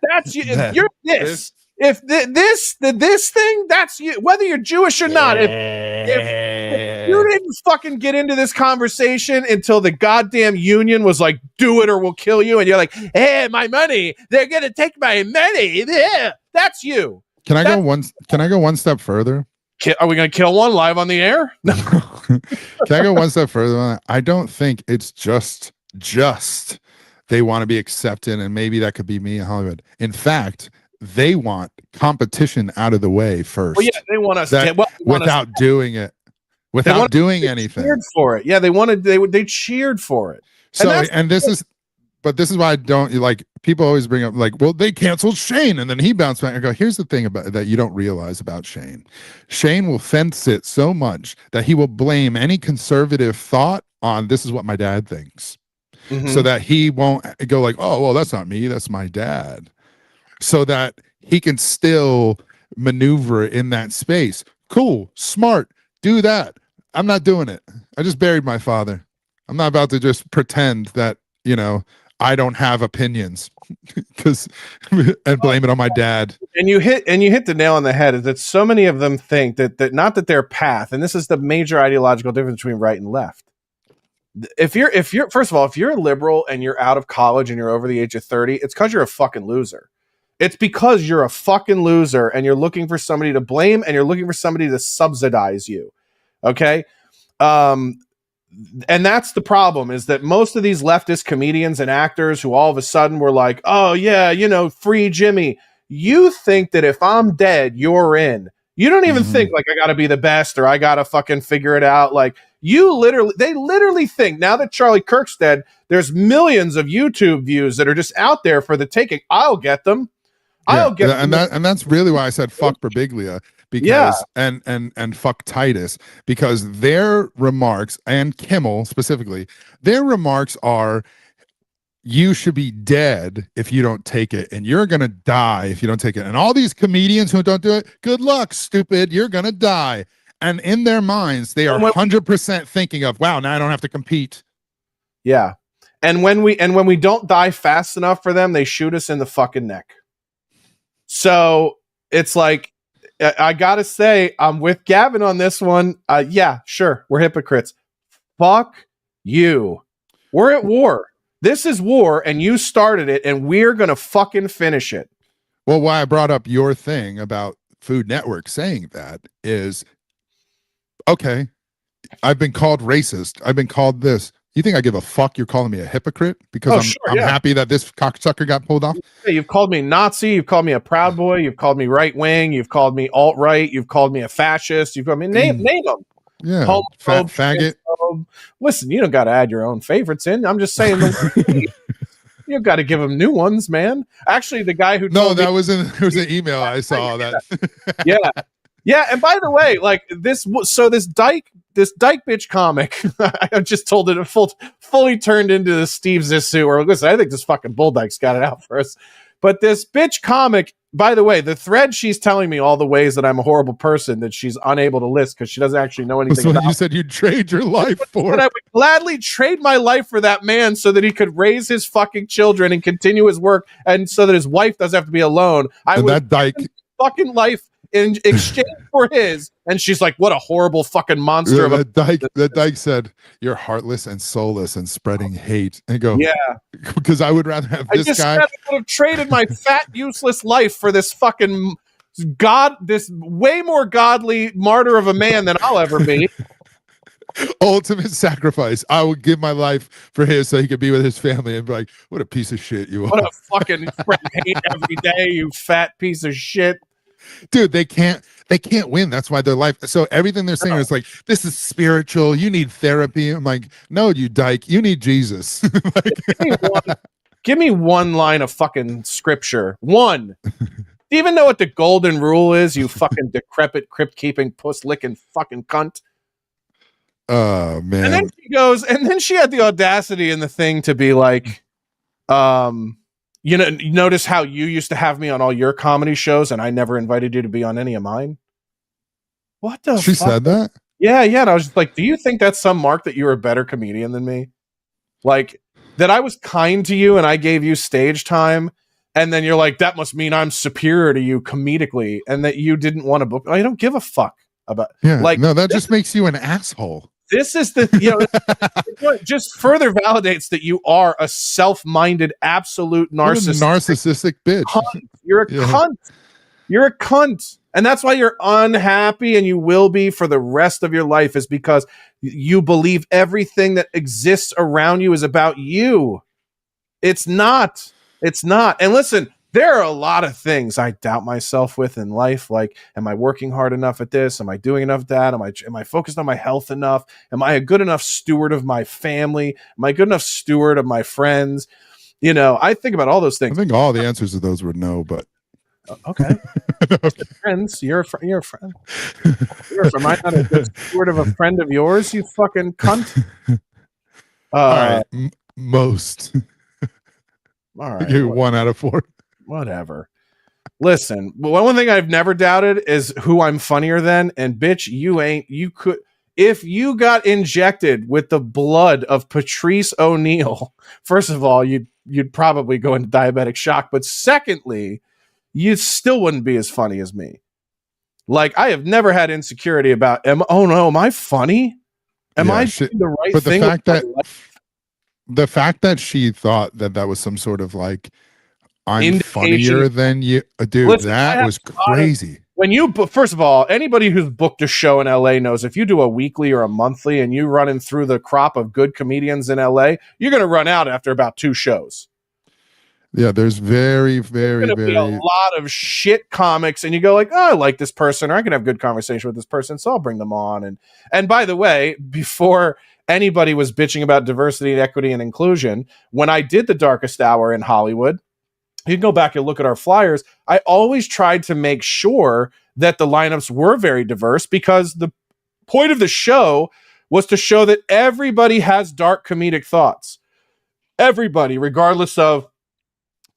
[SPEAKER 2] That's you. You're this. If this thing, that's you. Whether you're Jewish or not. If you didn't fucking get into this conversation until the goddamn union was like, do it or we'll kill you, and you're like, hey, my money, they're gonna take my money. Yeah, that's you.
[SPEAKER 3] Can I go one step further?
[SPEAKER 2] Are we going to kill one live on the air? No.
[SPEAKER 3] Can I go one step further? I don't think it's just they want to be accepted, and maybe that could be me in Hollywood. In fact, they want competition out of the way first.
[SPEAKER 2] Well, yeah, they want us
[SPEAKER 3] without doing it, without doing anything.
[SPEAKER 2] Cheered for it. Yeah, they cheered for it.
[SPEAKER 3] But this is why I don't like. People always bring up like, well, they canceled Shane, and then he bounced back. I go, here's the thing about that you don't realize about Shane. Shane will fence it so much that he will blame any conservative thought on this is what my dad thinks. so that he won't go like, oh, well, that's not me, that's my dad. So that he can still maneuver in that space. Cool, smart, do that. I'm not doing it. I just buried my father. I'm not about to just pretend that, you know, I don't have opinions and blame it on my dad.
[SPEAKER 2] And you hit the nail on the head, is that so many of them think that not that their path, and this is the major ideological difference between right and left. If you're first of all, if you're a liberal and you're out of college and you're over the age of 30, it's because you're a fucking loser. It's because you're a fucking loser and you're looking for somebody to blame and you're looking for somebody to subsidize you. Okay? And that's the problem, is that most of these leftist comedians and actors who all of a sudden were like, oh yeah, you know, free Jimmy. You think that if I'm dead, you're in. You don't even think like I got to be the best or I got to fucking figure it out. Like they literally think now that Charlie Kirk's dead, there's millions of YouTube views that are just out there for the taking. I'll get them. I'll get them.
[SPEAKER 3] And that's really why I said fuck Birbiglia, because and fuck Titus, because their remarks, and Kimmel specifically, their remarks are, you should be dead if you don't take it, and you're gonna die if you don't take it. And all these comedians who don't do it, good luck, stupid, you're gonna die. And in their minds, they are 100% thinking of, wow, now I don't have to compete.
[SPEAKER 2] Yeah. And when we don't die fast enough for them, they shoot us in the fucking neck. So it's like, I gotta say, I'm with Gavin on this one. Yeah, sure, we're hypocrites. Fuck you. We're at war. This is war, and you started it, and we're gonna fucking finish it.
[SPEAKER 3] Well, why I brought up your thing about Food Network saying that is, okay, I've been called racist. I've been called this. You think I give a fuck? You're calling me a hypocrite because I'm happy that this cocksucker got pulled off?
[SPEAKER 2] Yeah, you've called me Nazi. You've called me a Proud Boy. You've called me right wing. You've called me alt right. You've called me a fascist. You've called me name them.
[SPEAKER 3] Yeah,
[SPEAKER 2] homophobe,
[SPEAKER 3] faggot.
[SPEAKER 2] Listen, you don't got to add your own favorites in. I'm just saying, you got to give them new ones, man. Actually, the guy who told
[SPEAKER 3] there was an email I saw that.
[SPEAKER 2] Yeah. And by the way, like this dyke bitch comic, I just told it fully turned into the Steve Zissou. Or listen, I think this fucking bull dyke's got it out for us. But this bitch comic, by the way, the thread she's telling me all the ways that I'm a horrible person that she's unable to list because she doesn't actually know anything about.
[SPEAKER 3] You said you'd trade your life for.
[SPEAKER 2] But I would gladly trade my life for that man so that he could raise his fucking children and continue his work, and so that his wife doesn't have to be alone. I would
[SPEAKER 3] that dyke
[SPEAKER 2] fucking life in exchange for his. And she's like, what a horrible fucking monster.
[SPEAKER 3] That dyke said, you're heartless and soulless and spreading hate. And go, yeah, because I would rather have this guy.
[SPEAKER 2] I would have traded my fat, useless life for this fucking this way more godly martyr of a man than I'll ever be.
[SPEAKER 3] Ultimate sacrifice. I would give my life for his so he could be with his family and be like, what a piece of shit you are.
[SPEAKER 2] What a fucking spread hate every day, you fat piece of shit.
[SPEAKER 3] Dude, they can't win. That's why their life. So everything they're saying is like, this is spiritual. You need therapy. I'm like, no, you dyke. You need Jesus.
[SPEAKER 2] Give me one line of fucking scripture. One. Do you even know what the golden rule is, you fucking decrepit, crypt-keeping, puss-licking fucking cunt?
[SPEAKER 3] Oh, man.
[SPEAKER 2] And then she goes, and then she had the audacity in the thing to be like, you know, notice how you used to have me on all your comedy shows and I never invited you to be on any of mine? What the
[SPEAKER 3] She said that?
[SPEAKER 2] Yeah. And I was just like, do you think that's some mark that you're a better comedian than me? Like, that I was kind to you and I gave you stage time, and then you're like, that must mean I'm superior to you comedically, and that you didn't want to book. I don't give a fuck about.
[SPEAKER 3] Yeah, like, no, that just makes you an asshole.
[SPEAKER 2] This is the, you know, it just further validates that you are a self-minded, absolute
[SPEAKER 3] narcissistic bitch.
[SPEAKER 2] Cunt. You're a cunt. You're a cunt. And that's why you're unhappy, and you will be for the rest of your life, is because you believe everything that exists around you is about you. It's not. It's not. And listen, there are a lot of things I doubt myself with in life. Like, am I working hard enough at this? Am I doing enough of that? Am I focused on my health enough? Am I a good enough steward of my family? Am I a good enough steward of my friends? You know, I think about all those things.
[SPEAKER 3] I think all the answers to those were no, but
[SPEAKER 2] okay. Friends, you're a friend. You're a friend. Am I not a good steward of a friend of yours? You fucking cunt.
[SPEAKER 3] All right. most.
[SPEAKER 2] All right.
[SPEAKER 3] You 1 out of 4.
[SPEAKER 2] Whatever. Listen, one thing I've never doubted is who I'm funnier than. And bitch, you could, if you got injected with the blood of Patrice O'Neal, first of all, you'd probably go into diabetic shock. But secondly, you still wouldn't be as funny as me. Like, I have never had insecurity about, am I funny? Am I doing the right
[SPEAKER 3] but
[SPEAKER 2] thing?
[SPEAKER 3] The fact that she thought that was some sort of like, I'm
[SPEAKER 2] indication.
[SPEAKER 3] funnier than you, dude. Listen, that was crazy.
[SPEAKER 2] First of all, anybody who's booked a show in LA knows if you do a weekly or a monthly and you running through the crop of good comedians in LA, you're going to run out after about 2 shows.
[SPEAKER 3] Yeah, there's very, very,
[SPEAKER 2] very be a lot of shit comics, and you go like, oh, I like this person, or I can have good conversation with this person, so I'll bring them on. And by the way, before anybody was bitching about diversity and equity and inclusion, when I did the Darkest Hour in Hollywood, you can go back and look at our flyers. I always tried to make sure that the lineups were very diverse, because the point of the show was to show that everybody has dark comedic thoughts. Everybody, regardless of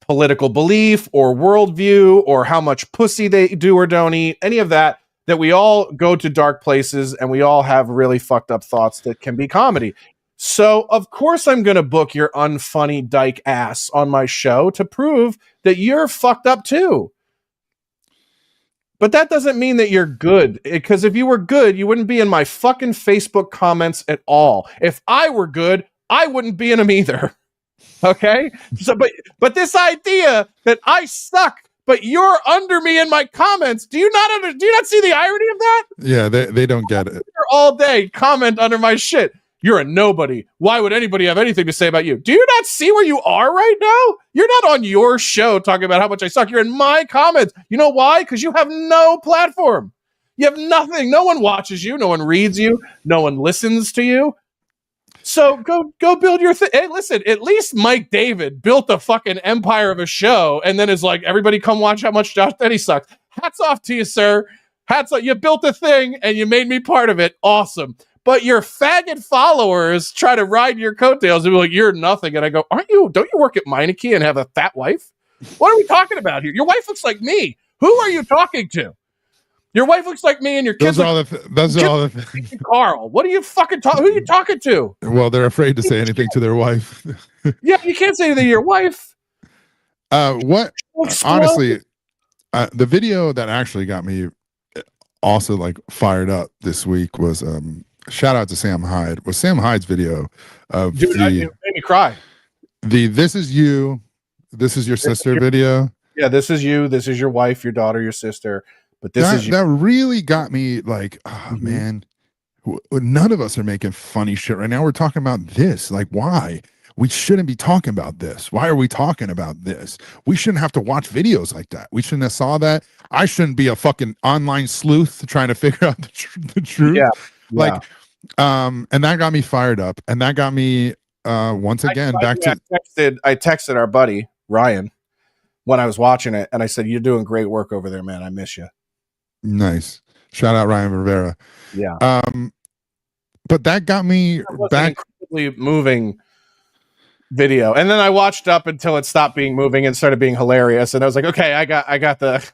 [SPEAKER 2] political belief or worldview or how much pussy they do or don't eat, any of that we all go to dark places and we all have really fucked up thoughts that can be comedy. So of course I'm going to book your unfunny dyke ass on my show to prove that you're fucked up too. But that doesn't mean that you're good, because if you were good, you wouldn't be in my fucking Facebook comments at all. If I were good, I wouldn't be in them either. Okay, so but this idea that I suck, but you're under me in my comments, do you not see the irony of that?
[SPEAKER 3] Yeah, they don't get it.
[SPEAKER 2] All day comment under my shit. You're a nobody. Why would anybody have anything to say about you? Do you not see where you are right now? You're not on your show talking about how much I suck. You're in my comments. You know why? Because you have no platform. You have nothing. No one watches you. No one reads you. No one listens to you. So go build your thing. Hey, listen, at least Mike David built a fucking empire of a show and then is like, everybody come watch how much Josh Denny sucks. Hats off to you, sir. Hats off. You built a thing and you made me part of it. Awesome. But your faggot followers try to ride your coattails and be like, you're nothing. And I go, don't you work at Meineke and have a fat wife? What are we talking about here? Your wife looks like me. Who are you talking to? Your wife looks like me, and your kids.
[SPEAKER 3] Those are all the things.
[SPEAKER 2] Carl, what are you fucking talking? Who are you talking to?
[SPEAKER 3] Well, they're afraid to say anything to their wife.
[SPEAKER 2] Yeah, you can't say anything to your wife.
[SPEAKER 3] What? Honestly, the video that actually got me also like fired up this week was shout out to Sam Hyde. Was Sam Hyde's video of
[SPEAKER 2] it made me cry.
[SPEAKER 3] This is you, this is your sister video.
[SPEAKER 2] Yeah, this is you, this is your wife, your daughter, your sister. But
[SPEAKER 3] that really got me like, oh man, none of us are making funny shit right now. We're talking about this. Like, why? We shouldn't be talking about this. Why are we talking about this? We shouldn't have to watch videos like that. We shouldn't have saw that. I shouldn't be a fucking online sleuth trying to figure out the truth.
[SPEAKER 2] Yeah.
[SPEAKER 3] Like, and that got me fired up. And that got me once again I
[SPEAKER 2] texted our buddy Ryan when I was watching it, and I said, "You're doing great work over there, man. I miss you."
[SPEAKER 3] Nice. Shout out Ryan Rivera.
[SPEAKER 2] Yeah.
[SPEAKER 3] But that got me back.
[SPEAKER 2] Incredibly moving video. And then I watched up until it stopped being moving and started being hilarious. And I was like, okay, I got the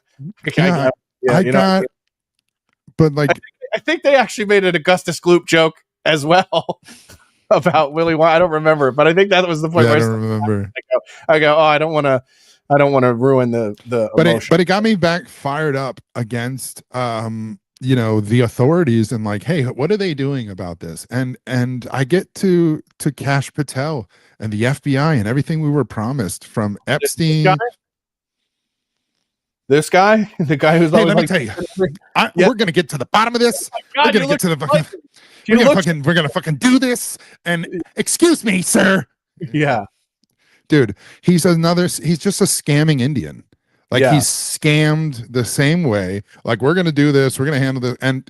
[SPEAKER 3] but like
[SPEAKER 2] I think they actually made an Augustus Gloop joke as well about Willy Wonka. I don't remember, but I think that was the point.
[SPEAKER 3] Yeah, I don't remember.
[SPEAKER 2] I go, oh, I don't want to ruin the
[SPEAKER 3] but it got me back fired up against the authorities and like, hey, what are they doing about this? And I get to Kash Patel and the FBI and everything we were promised from Epstein.
[SPEAKER 2] This guy, the guy who's
[SPEAKER 3] let me tell you, we're gonna get to the bottom of this. We're gonna get to the fucking. We're gonna fucking do this. And excuse me, sir.
[SPEAKER 2] Yeah,
[SPEAKER 3] dude, he's just a scamming Indian. Like he's scammed the same way. Like we're gonna do this. We're gonna handle this. And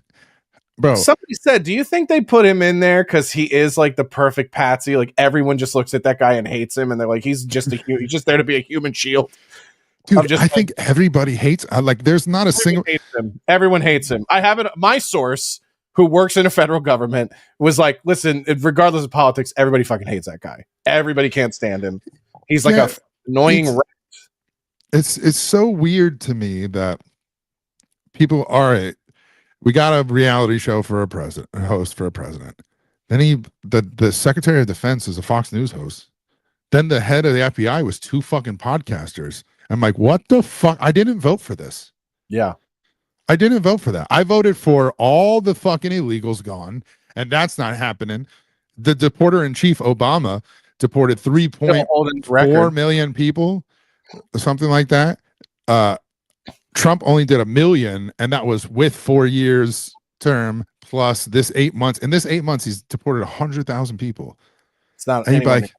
[SPEAKER 3] bro,
[SPEAKER 2] somebody said, do you think they put him in there because he is like the perfect patsy? Like everyone just looks at that guy and hates him, and they're like, he's just there to be a human shield.
[SPEAKER 3] Dude, I think everybody hates. Like, there's not a single.
[SPEAKER 2] Everyone hates him. I have it. My source, who works in a federal government, was like, listen, regardless of politics, everybody fucking hates that guy. Everybody can't stand him. He's like a annoying rat.
[SPEAKER 3] It's so weird to me that people are. We got a reality show for a host for a president. Then the Secretary of Defense is a Fox News host. Then the head of the FBI was 2 fucking podcasters. I'm like, what the fuck? I didn't vote for this.
[SPEAKER 2] Yeah.
[SPEAKER 3] I didn't vote for that. I voted for all the fucking illegals gone, and that's not happening. The deporter in chief, Obama, deported 3.4 million people, something like that. Trump only did 1 million, and that was with 4 years term plus this 8 months. In this 8 months, he's deported 100,000 people.
[SPEAKER 2] It's not
[SPEAKER 3] and like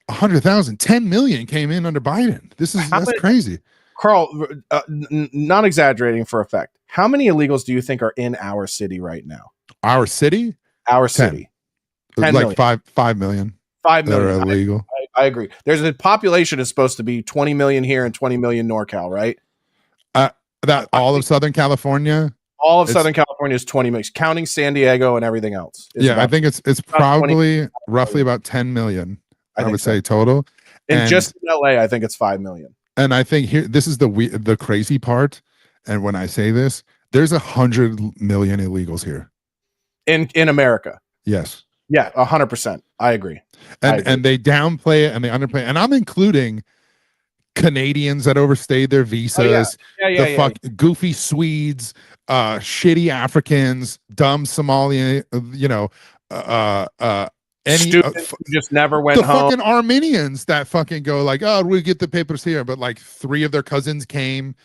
[SPEAKER 3] 100,000, 10 million came in under Biden. That's crazy.
[SPEAKER 2] Carl, not exaggerating for effect. How many illegals do you think are in our city right now?
[SPEAKER 3] Our city?
[SPEAKER 2] Our city.
[SPEAKER 3] 10 like million. 5 million.
[SPEAKER 2] 5 million
[SPEAKER 3] that are illegal.
[SPEAKER 2] I agree. There's a population is supposed to be 20 million here and 20 million NorCal, right?
[SPEAKER 3] That all of Southern California?
[SPEAKER 2] All of Southern California is 20 million, counting San Diego and everything else.
[SPEAKER 3] I think it's probably roughly about 10 million. I would say total.
[SPEAKER 2] And just in LA, I think it's 5 million.
[SPEAKER 3] And I think this is the crazy part. And when I say this, there's 100 million illegals here
[SPEAKER 2] in America.
[SPEAKER 3] Yes.
[SPEAKER 2] Yeah, 100%. I agree.
[SPEAKER 3] And they downplay it and they underplay it. And I'm including Canadians that overstayed their visas, goofy Swedes, shitty Africans, dumb Somalian,
[SPEAKER 2] students who just never went home.
[SPEAKER 3] Fucking Armenians that fucking go like, oh, we get the papers here, but like 3 of their cousins came,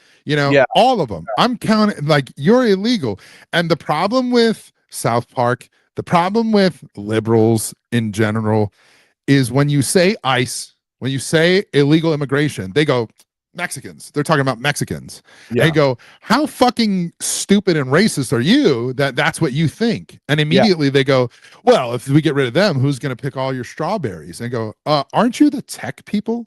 [SPEAKER 3] all of them. I'm counting like you're illegal. And the problem with South Park, the problem with liberals in general is when you say ICE, when you say illegal immigration, they go Mexicans. They're talking about Mexicans. Yeah. They go, how fucking stupid and racist are you that's what you think? And immediately they go, well, if we get rid of them, who's going to pick all your strawberries? And go, aren't you the tech people?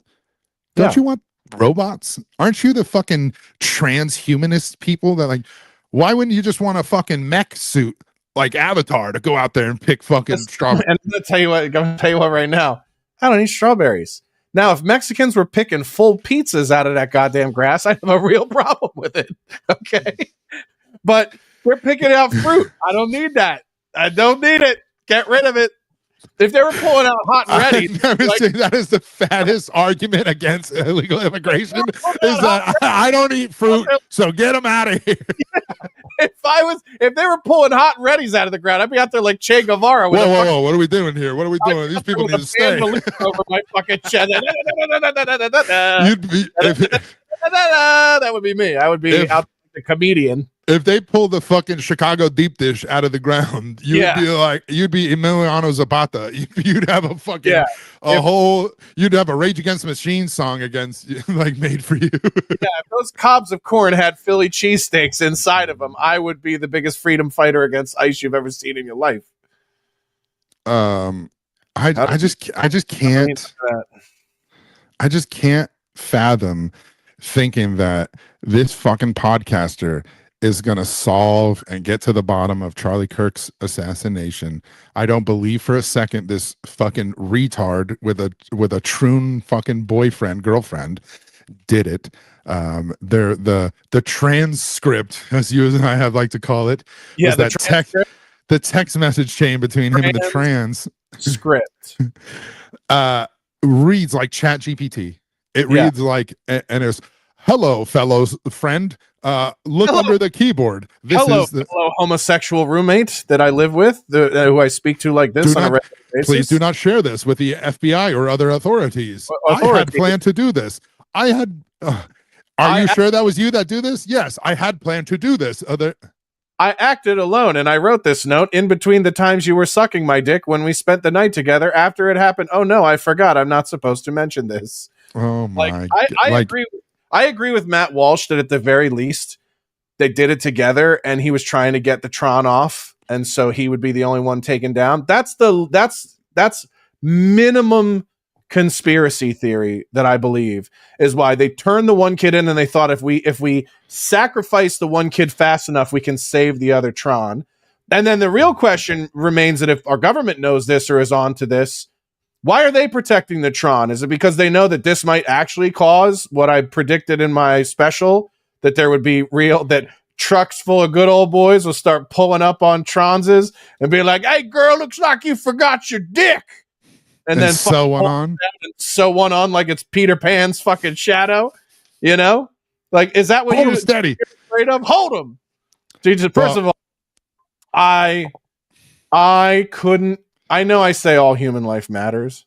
[SPEAKER 3] Don't you want robots? Aren't you the fucking transhumanist people that like, why wouldn't you just want a fucking mech suit like Avatar to go out there and pick fucking strawberries?
[SPEAKER 2] And I'm going to tell you what right now, I don't eat strawberries. Now, if Mexicans were picking full pizzas out of that goddamn grass, I'd have a real problem with it. Okay. But we're picking out fruit. I don't need that. I don't need it. Get rid of it. If they were pulling out hot and ready.
[SPEAKER 3] That is the fattest argument against illegal immigration is that I don't eat fruit, so get them out of here.
[SPEAKER 2] If they were pulling hot and readies out of the ground, I'd be out there like Che Guevara.
[SPEAKER 3] Whoa, what are we doing here? What are we doing? These people need to stay.
[SPEAKER 2] Over my fucking chest. That would be me. I would be out the comedian.
[SPEAKER 3] If they pull the fucking Chicago deep dish out of the ground, you'd be Emiliano Zapata. You'd have a fucking you'd have a Rage Against the Machine song like made for you.
[SPEAKER 2] If those cobs of corn had Philly cheesesteaks inside of them, I would be the biggest freedom fighter against ICE you've ever seen in your life.
[SPEAKER 3] I just can't fathom thinking that this fucking podcaster is going to solve and get to the bottom of Charlie Kirk's assassination. I don't believe for a second this fucking retard with a troon fucking girlfriend did it. The transcript, as you and I have like to call it, was the text message chain between him and the trans
[SPEAKER 2] script
[SPEAKER 3] reads like Chat GPT. It reads like, and it's, hello, fellows, friend. Look under the keyboard.
[SPEAKER 2] Hello, homosexual roommate that I live with, who I speak to like this on a regular basis.
[SPEAKER 3] Please do not share this with the FBI or other authorities. I had planned to do this. Are you sure that was you that do this? Yes, I had planned to do this.
[SPEAKER 2] I acted alone, and I wrote this note in between the times you were sucking my dick when we spent the night together. After it happened, oh no, I forgot. I'm not supposed to mention this.
[SPEAKER 3] Oh my!
[SPEAKER 2] I agree with Matt Walsh that at the very least they did it together, and he was trying to get the Tron off, and so he would be the only one taken down. That's minimum conspiracy theory that I believe is why they turned the one kid in, and they thought if we sacrifice the one kid fast enough, we can save the other Tron. And then the real question remains that if our government knows this or is on to this, why are they protecting the Tron? Is it because they know that this might actually cause what I predicted in my special, that there would be that trucks full of good old boys will start pulling up on Tronses and be like, hey, girl, looks like you forgot your dick. And then
[SPEAKER 3] sew one on.
[SPEAKER 2] And sew one on like it's Peter Pan's fucking shadow. You know? Like, is that what
[SPEAKER 3] Hold
[SPEAKER 2] you're
[SPEAKER 3] him steady.
[SPEAKER 2] afraid of? Hold him. Jesus, first of all, I couldn't. I know I say all human life matters,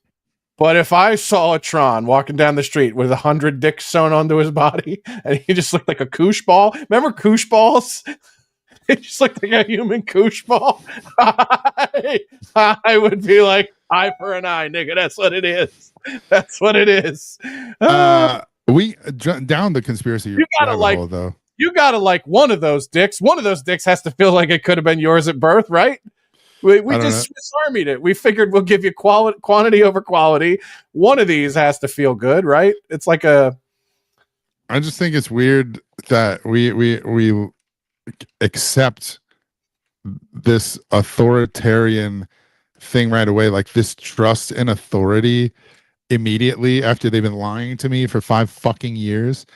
[SPEAKER 2] but if I saw a Tron walking down the street with 100 dicks sewn onto his body and he just looked like a koosh ball, remember koosh balls? It just looked like a human koosh ball. I would be like, eye for an eye, nigga. That's what it is. That's what it is.
[SPEAKER 3] We down the conspiracy.
[SPEAKER 2] You gotta like,
[SPEAKER 3] hole, though.
[SPEAKER 2] You gotta like one of those dicks. One of those dicks has to feel like it could have been yours at birth, right? We just Swiss Armied it. We figured we'll give you quantity over quality. One of these has to feel good, right? It's like a.
[SPEAKER 3] I just think it's weird that we accept this authoritarian thing right away, like this trust in authority immediately after they've been lying to me for 5 fucking years,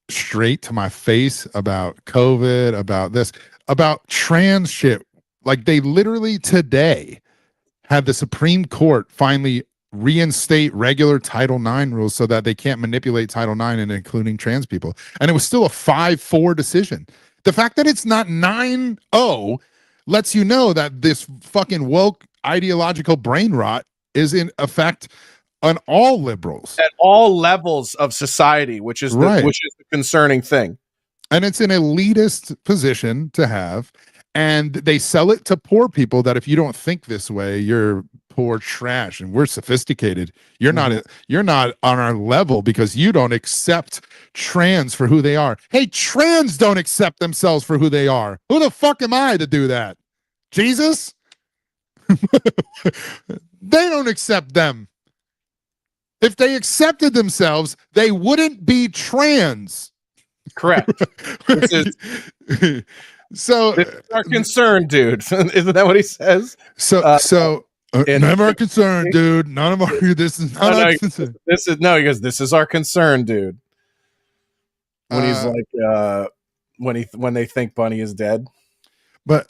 [SPEAKER 3] straight to my face about COVID, about this, about trans shit. Like they literally today had the Supreme Court finally reinstate regular Title IX rules so that they can't manipulate Title IX and including trans people. And it was still a 5-4 decision. The fact that it's not 9-0 lets you know that this fucking woke ideological brain rot is in effect on all liberals
[SPEAKER 2] at all levels of society, which is the concerning thing.
[SPEAKER 3] And it's an elitist position to have. And they sell it to poor people that if you don't think this way, you're poor trash and we're sophisticated. You're not on our level because you don't accept trans for who they are. Hey, trans don't accept themselves for who they are. Who the fuck am I to do that? Jesus? They don't accept them. If they accepted themselves, they wouldn't be trans.
[SPEAKER 2] Correct.
[SPEAKER 3] So
[SPEAKER 2] this is our concern, dude. Isn't that what he says?
[SPEAKER 3] None of our concern, dude. None of our. This is not our concern.
[SPEAKER 2] He goes, this is our concern, dude. When he's like, when they think Bunny is dead.
[SPEAKER 3] But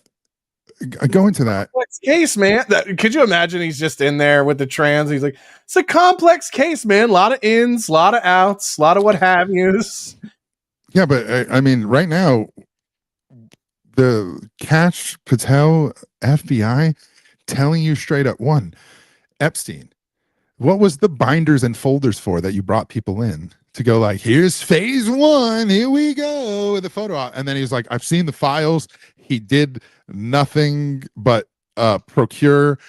[SPEAKER 3] go into that
[SPEAKER 2] complex case, man. Could you imagine? He's just in there with the trans. He's like, it's a complex case, man. A lot of ins, a lot of outs, a lot of what have yous.
[SPEAKER 3] Yeah, but I mean, right now. The Cash Patel FBI telling you straight up, one, Epstein, what was the binders and folders for that you brought people in to go like, here's phase 1, here we go with the photo op. And then he was like, I've seen the files. He did nothing but procure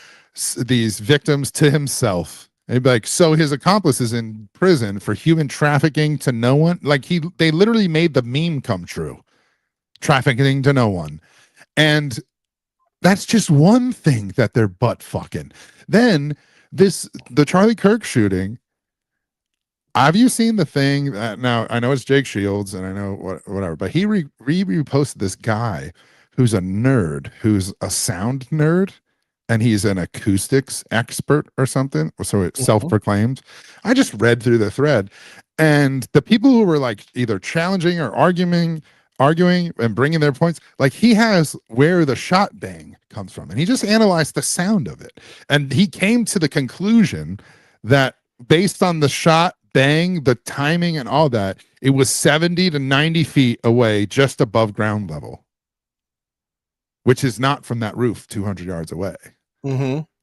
[SPEAKER 3] these victims to himself. And he'd be like, so his accomplice is in prison for human trafficking to no one. Like they literally made the meme come true. Trafficking to no one. And that's just one thing that they're butt fucking. Then the Charlie Kirk shooting. Have you seen the thing that now I know it's Jake Shields and I know whatever, but he reposted this guy who's a nerd, who's a sound nerd, and he's an acoustics expert or something. So it's self-proclaimed. I just read through the thread, and the people who were like either challenging or arguing and bringing their points, like he has where the shot bang comes from, and he just analyzed the sound of it, and he came to the conclusion that based on the shot bang, the timing and all that, it was 70 to 90 feet away, just above ground level, which is not from that roof 200 yards away.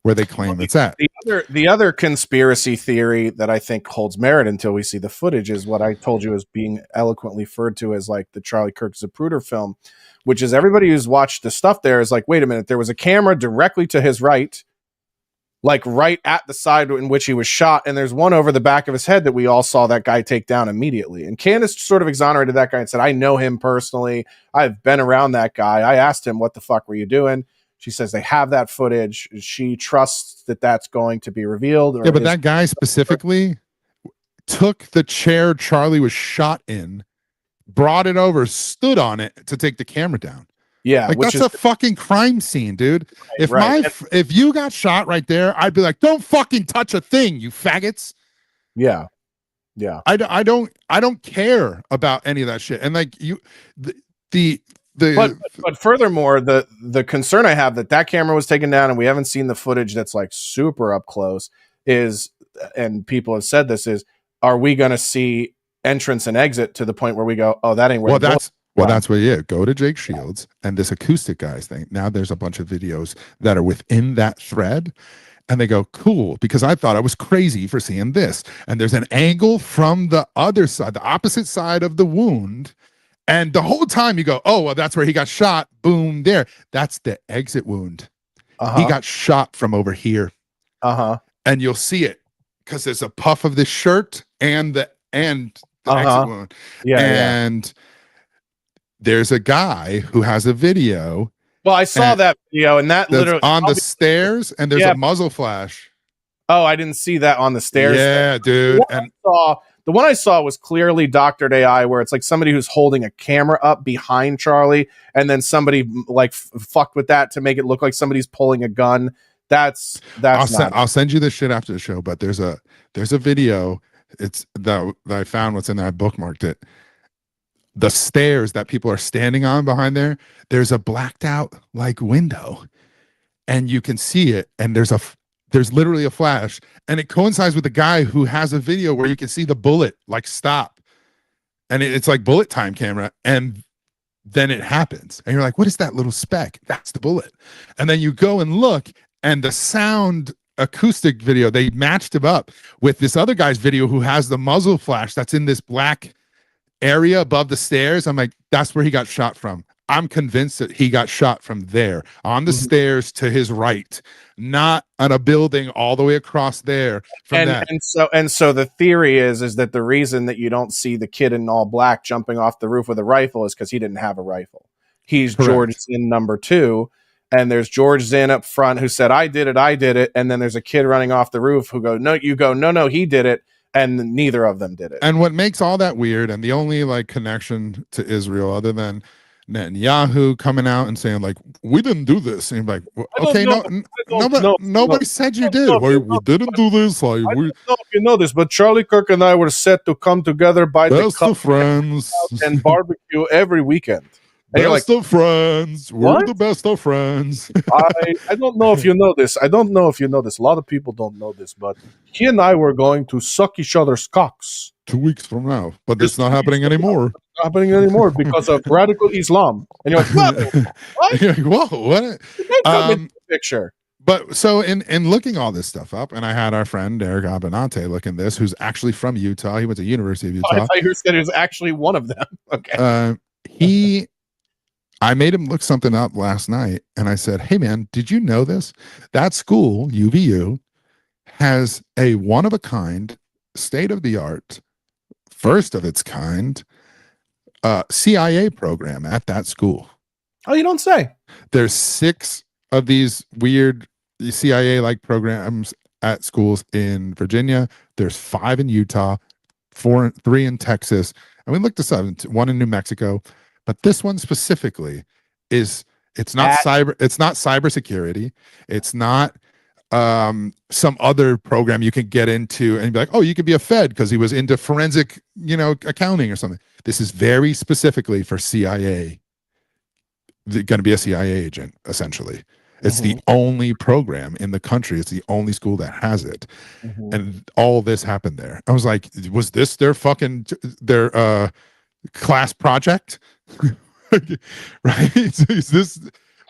[SPEAKER 3] Where they claim it's at.
[SPEAKER 2] The other conspiracy theory that I think holds merit until we see the footage is what I told you is being eloquently referred to as like the Charlie Kirk Zapruder film, which is everybody who's watched the stuff there is like, wait a minute, there was a camera directly to his right, like right at the side in which he was shot, and there's one over the back of his head that we all saw that guy take down immediately. And Candace sort of exonerated that guy and said, I know him personally. I've been around that guy. I asked him, what the fuck were you doing? She says they have that footage. She trusts that that's going to be revealed.
[SPEAKER 3] Yeah, but that guy specifically took the chair Charlie was shot in, brought it over, stood on it to take the camera down.
[SPEAKER 2] Yeah,
[SPEAKER 3] Like
[SPEAKER 2] which
[SPEAKER 3] that's a fucking crime scene, dude. If
[SPEAKER 2] right.
[SPEAKER 3] if you got shot right there, I'd be like, don't fucking touch a thing, you faggots.
[SPEAKER 2] Yeah.
[SPEAKER 3] I don't care about any of that shit. And like the
[SPEAKER 2] But furthermore, the concern I have that camera was taken down and we haven't seen the footage that's like super up close is, and people have said this, is are we going to see entrance and exit to the point where we go, oh, that ain't where
[SPEAKER 3] that's where you go to Jake Shields and this acoustic guys thing. Now there's a bunch of videos that are within that thread. And they go, cool, because I thought I was crazy for seeing this. And there's an angle from the other side, the opposite side of the wound. And the whole time you go, oh, well, that's where he got shot. Boom, there. That's the exit wound. He got shot from over here. And you'll see it because there's a puff of the shirt and the exit wound. And there's a guy who has a video.
[SPEAKER 2] Well, I saw that video, and that literally
[SPEAKER 3] on the stairs, and there's a muzzle flash.
[SPEAKER 2] Oh, I didn't see that on the stairs.
[SPEAKER 3] Yeah, dude.
[SPEAKER 2] The one I saw was clearly doctored AI, where it's like somebody who's holding a camera up behind Charlie, and then somebody like fucked with that to make it look like somebody's pulling a gun. I'll send you this shit after the show, but there's a video. It's that I found what's in there. I bookmarked it. The stairs that people are standing on behind there's a blacked out like window, and you can see it. And there's literally a flash, and it coincides with the guy who has a video where you can see the bullet like stop, and it's like bullet time camera, and then it happens, and you're like, what is that little speck? That's the bullet. And then you go and look, and the sound acoustic video, they matched him up with this other guy's video who has the muzzle flash that's in this black area above the stairs. I'm like, that's where he got shot from. I'm convinced that he got shot from there on the stairs to his right, not on a building all the way across there. And so the theory is that the reason that you don't see the kid in all black jumping off the roof with a rifle is because he didn't have a rifle. He's correct. George Zinn number 2. And there's George Zinn up front who said, I did it. And then there's a kid running off the roof who no, he did it. And neither of them did it.
[SPEAKER 3] And what makes all that weird, and the only like connection to Israel other than Netanyahu coming out and saying like, we didn't do this, and like, okay, nobody said you did. We didn't do this. Like,
[SPEAKER 2] I don't know if you know this, but Charlie Kirk and I were set to come together by
[SPEAKER 3] best of friends
[SPEAKER 2] and barbecue every weekend. And
[SPEAKER 3] best of friends. We're the best of friends.
[SPEAKER 2] I don't know if you know this. A lot of people don't know this, but he and I were going to suck each other's cocks
[SPEAKER 3] 2 weeks from now. But it's not happening anymore.
[SPEAKER 2] It's not happening anymore because of radical Islam. And you're like, what?
[SPEAKER 3] You're like, whoa, what?
[SPEAKER 2] Come into the picture.
[SPEAKER 3] But so in looking all this stuff up, and I had our friend Eric Abinante look in this, who's actually from Utah. He went to University of Utah.
[SPEAKER 2] I thought you said he was actually one of them. Okay.
[SPEAKER 3] I made him look something up last night, and I said, hey, man, did you know this? That school, UVU, has a one-of-a-kind, state-of-the-art, first of its kind CIA program at that school.
[SPEAKER 2] Oh, you don't say.
[SPEAKER 3] There's 6 of these weird CIA-like programs at schools in Virginia. There's 5 in Utah, 3 in Texas. And we looked this up, 1 in New Mexico. But this one specifically it's not cybersecurity. It's not some other program you can get into and be like, oh, you could be a Fed because he was into forensic, accounting or something. This is very specifically for CIA. Going to be a CIA agent, essentially. It's the only program in the country. It's the only school that has it. And all this happened there. I was like, was this their class project? Right? So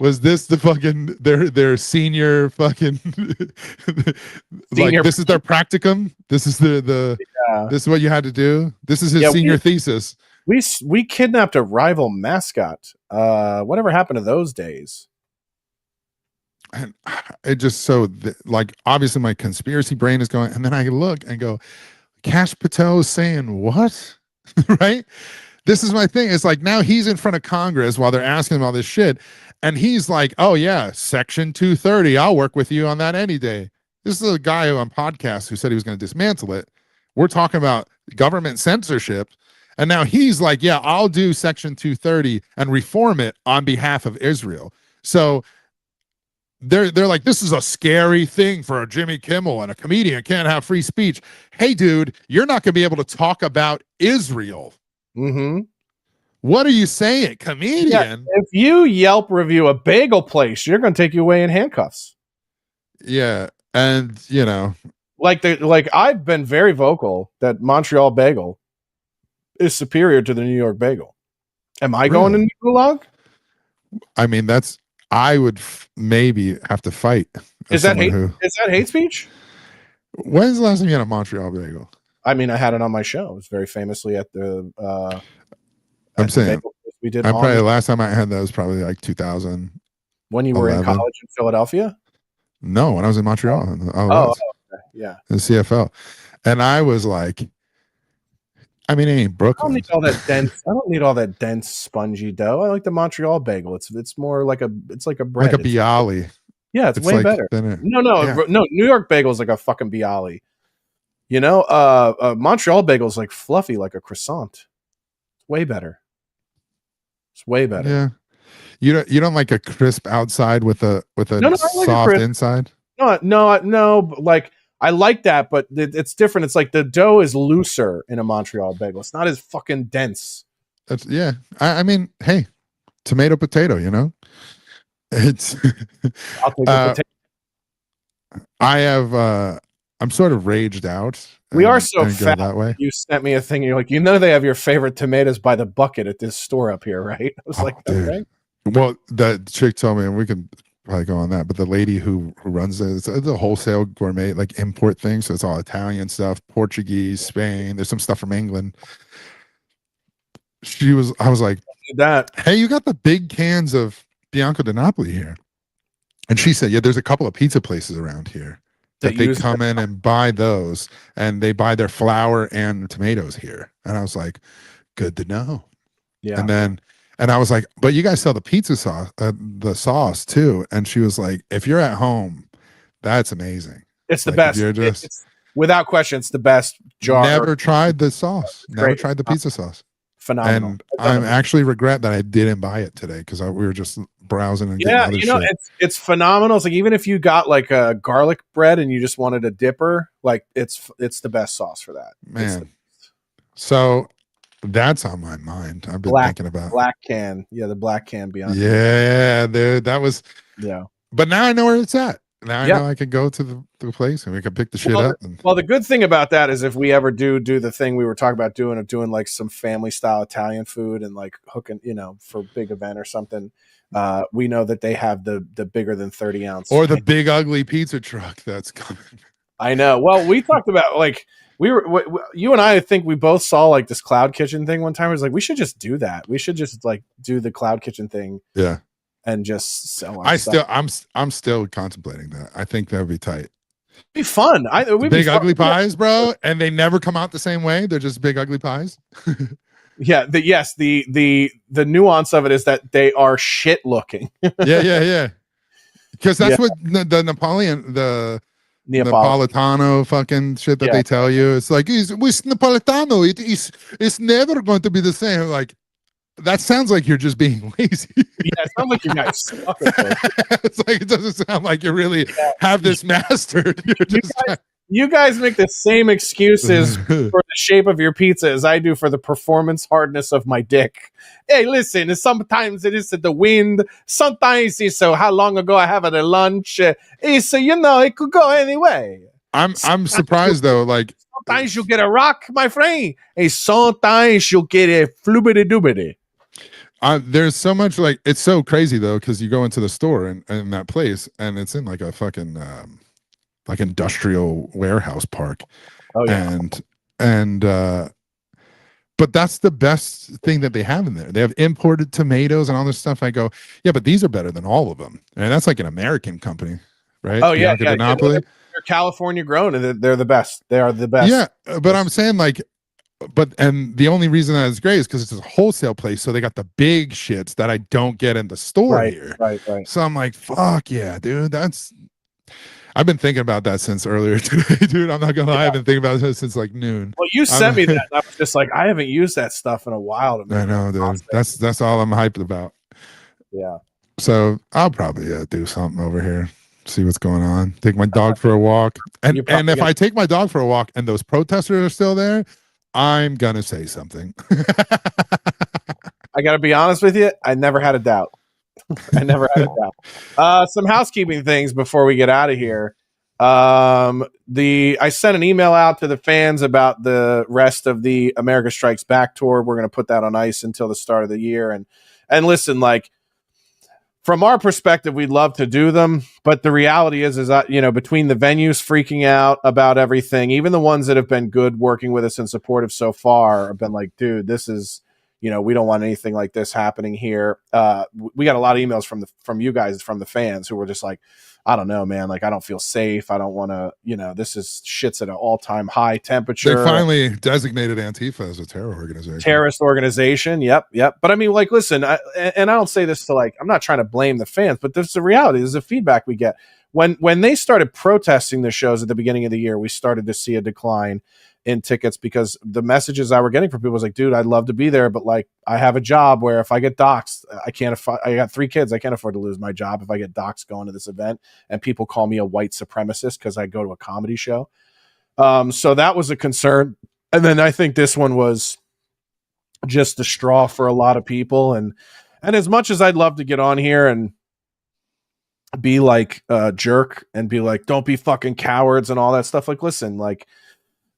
[SPEAKER 3] was this the fucking their senior fucking like this is their practicum? This is this is what you had to do? This is his senior thesis.
[SPEAKER 2] We kidnapped a rival mascot. Whatever happened to those days?
[SPEAKER 3] And it just like obviously my conspiracy brain is going, and then I look and go, Kash Patel is saying what? Right? This is my thing. It's like now he's in front of Congress while they're asking him all this shit. And he's like, oh, yeah, Section 230. I'll work with you on that any day. This is a guy on podcast who said he was going to dismantle it. We're talking about government censorship. And now he's like, yeah, I'll do Section 230 and reform it on behalf of Israel. So they're like, this is a scary thing for a Jimmy Kimmel, and a comedian can't have free speech. Hey, dude, you're not going to be able to talk about Israel.
[SPEAKER 2] Mm-hmm.
[SPEAKER 3] What are you saying, comedian?
[SPEAKER 2] Yeah, if you Yelp review a bagel place, you're going to take you away in handcuffs.
[SPEAKER 3] Yeah, and you know,
[SPEAKER 2] like I've been very vocal that Montreal bagel is superior to the New York bagel. Am I going to Gulag?
[SPEAKER 3] I mean, I would maybe have to fight.
[SPEAKER 2] Is that hate speech?
[SPEAKER 3] When's the last time you had a Montreal bagel?
[SPEAKER 2] I mean, I had it on my show. It was very famously at the.
[SPEAKER 3] I'm saying
[SPEAKER 2] we did.
[SPEAKER 3] Probably the last time I had that was probably like 2000.
[SPEAKER 2] When you were in college in Philadelphia?
[SPEAKER 3] No, when I was in Montreal.
[SPEAKER 2] Okay. Yeah.
[SPEAKER 3] In the CFL, and I was like, I mean, it ain't Brooklyn.
[SPEAKER 2] I don't need all that dense, spongy dough. I like the Montreal bagel. It's more like a bread.
[SPEAKER 3] Like a bialy.
[SPEAKER 2] Yeah, it's way
[SPEAKER 3] like
[SPEAKER 2] better. No. New York bagel is like a fucking bialy. You know, Montreal bagel is like fluffy, like a croissant. It's way better. It's way better.
[SPEAKER 3] Yeah. You don't like a crisp outside with a soft inside?
[SPEAKER 2] No. Like I like that, but it's different. It's like the dough is looser in a Montreal bagel. It's not as fucking dense.
[SPEAKER 3] Yeah. I mean, hey, tomato, potato. You know, it's.
[SPEAKER 2] I'll take the potato.
[SPEAKER 3] I have. I'm sort of raged out.
[SPEAKER 2] We are so fat
[SPEAKER 3] that way.
[SPEAKER 2] You sent me a thing. You're like, they have your favorite tomatoes by the bucket at this store up here, right? I was okay.
[SPEAKER 3] Well, that chick told me, and we can probably go on that, but the lady who runs it's a wholesale gourmet like import thing, so it's all Italian stuff, Portuguese, Spain. There's some stuff from England. I was like, hey, you got the big cans of Bianco di Napoli here? And she said, yeah, there's a couple of pizza places around here that they come in and buy those, and they buy their flour and tomatoes here. And I was like, good to know. Yeah. And I was like, but you guys sell the pizza sauce, the sauce too. And she was like, if you're at home, that's amazing.
[SPEAKER 2] It's the best. It's, without question, it's the best jar.
[SPEAKER 3] Never tried the sauce. Never tried the pizza sauce.
[SPEAKER 2] Phenomenal.
[SPEAKER 3] And I actually regret that I didn't buy it today because we were just browsing and getting other shit.
[SPEAKER 2] It's phenomenal. It's like even if you got like a garlic bread and you just wanted a dipper, like it's the best sauce for that.
[SPEAKER 3] Man. So that's on my mind. I've been thinking about
[SPEAKER 2] black can. Yeah, the black can beyond.
[SPEAKER 3] Yeah, dude, that was.
[SPEAKER 2] Yeah.
[SPEAKER 3] But now I know where it's at. Now I know I can go to the place and we can pick the shit up.
[SPEAKER 2] Well, the good thing about that is if we ever do the thing we were talking about doing like some family style Italian food and like hooking, for a big event or something, we know that they have the bigger than 30 ounce
[SPEAKER 3] or the big ugly pizza truck that's coming.
[SPEAKER 2] I know. Well, we talked about like. You and I think we both saw like this cloud kitchen thing one time. It was like, we should just do that. We should just like do the cloud kitchen thing.
[SPEAKER 3] Yeah.
[SPEAKER 2] And just sell our stuff.
[SPEAKER 3] I'm still contemplating that. I think that would be tight.
[SPEAKER 2] It'd be fun.
[SPEAKER 3] Big ugly pies, bro. And they never come out the same way. They're just big ugly pies.
[SPEAKER 2] Yeah. The nuance of it is that they are shit looking.
[SPEAKER 3] Yeah. Because that's what the Napolitano fucking shit that they tell you. It's like, with Napolitano, it's never going to be the same. Like, that sounds like you're just being lazy.
[SPEAKER 2] Yeah, it sounds like you guys suck at it.
[SPEAKER 3] It's like, it doesn't sound like you really have this mastered.
[SPEAKER 2] You guys make the same excuses for the shape of your pizza as I do for the performance hardness of my dick. Hey, listen, sometimes it is the wind. Sometimes it's how long ago I have at a lunch. It's, it could go anyway.
[SPEAKER 3] I'm surprised though. Like
[SPEAKER 2] sometimes you get a rock, my friend. Hey, sometimes you get a flubbity-dubbity.
[SPEAKER 3] There's so much like, it's so crazy though, because you go into the store and that place and it's in like a fucking like industrial warehouse park.
[SPEAKER 2] Oh yeah.
[SPEAKER 3] And but that's the best thing that they have in there. They have imported tomatoes and all this stuff. I go, yeah, but these are better than all of them. And that's like an American company, right?
[SPEAKER 2] Oh yeah, They're California grown and they're the best. They are the best.
[SPEAKER 3] Yeah, but I'm saying like, and the only reason that is great is because it's a wholesale place, so they got the big shits that I don't get in the store here.
[SPEAKER 2] Right.
[SPEAKER 3] So I'm like, fuck yeah, dude, I've been thinking about that since earlier today, dude. I'm not gonna lie. I've been thinking about it since like noon.
[SPEAKER 2] Well, you sent me that, and I was just like, I haven't used that stuff in a while.
[SPEAKER 3] I know, dude. That's all I'm hyped about.
[SPEAKER 2] Yeah.
[SPEAKER 3] So I'll probably do something over here. See what's going on. Take my dog for a walk, and if I take my dog for a walk, and those protesters are still there, I'm gonna say something.
[SPEAKER 2] I got to be honest with you. I never had a doubt. I never had a doubt. Some housekeeping things before we get out of here. I sent an email out to the fans about the rest of the America Strikes Back tour. We're going to put that on ice until the start of the year. And listen, like, from our perspective, we'd love to do them, but the reality is that, you know, between the venues freaking out about everything, even the ones that have been good working with us and supportive so far have been like, dude, this is, you know, we don't want anything like this happening here. We got a lot of emails from you guys, from the fans, who were just like, I don't know, man. Like, I don't feel safe. I don't want to, you know, shit's at an all-time high temperature.
[SPEAKER 3] They finally designated Antifa as a terrorist
[SPEAKER 2] organization. Yep. But I mean, like, listen, I don't say this to, like, I'm not trying to blame the fans, but this is the reality. This is the feedback we get. When they started protesting the shows at the beginning of the year, we started to see a decline in tickets, because the messages I were getting from people was like, dude, I'd love to be there, but like, I have a job where if I get doxxed, I got 3 kids. I can't afford to lose my job if I get doxxed going to this event and people call me a white supremacist because I go to a comedy show. So that was a concern. And then I think this one was just the straw for a lot of people. And as much as I'd love to get on here and be like a jerk and be like, don't be fucking cowards and all that stuff. Like, listen, like,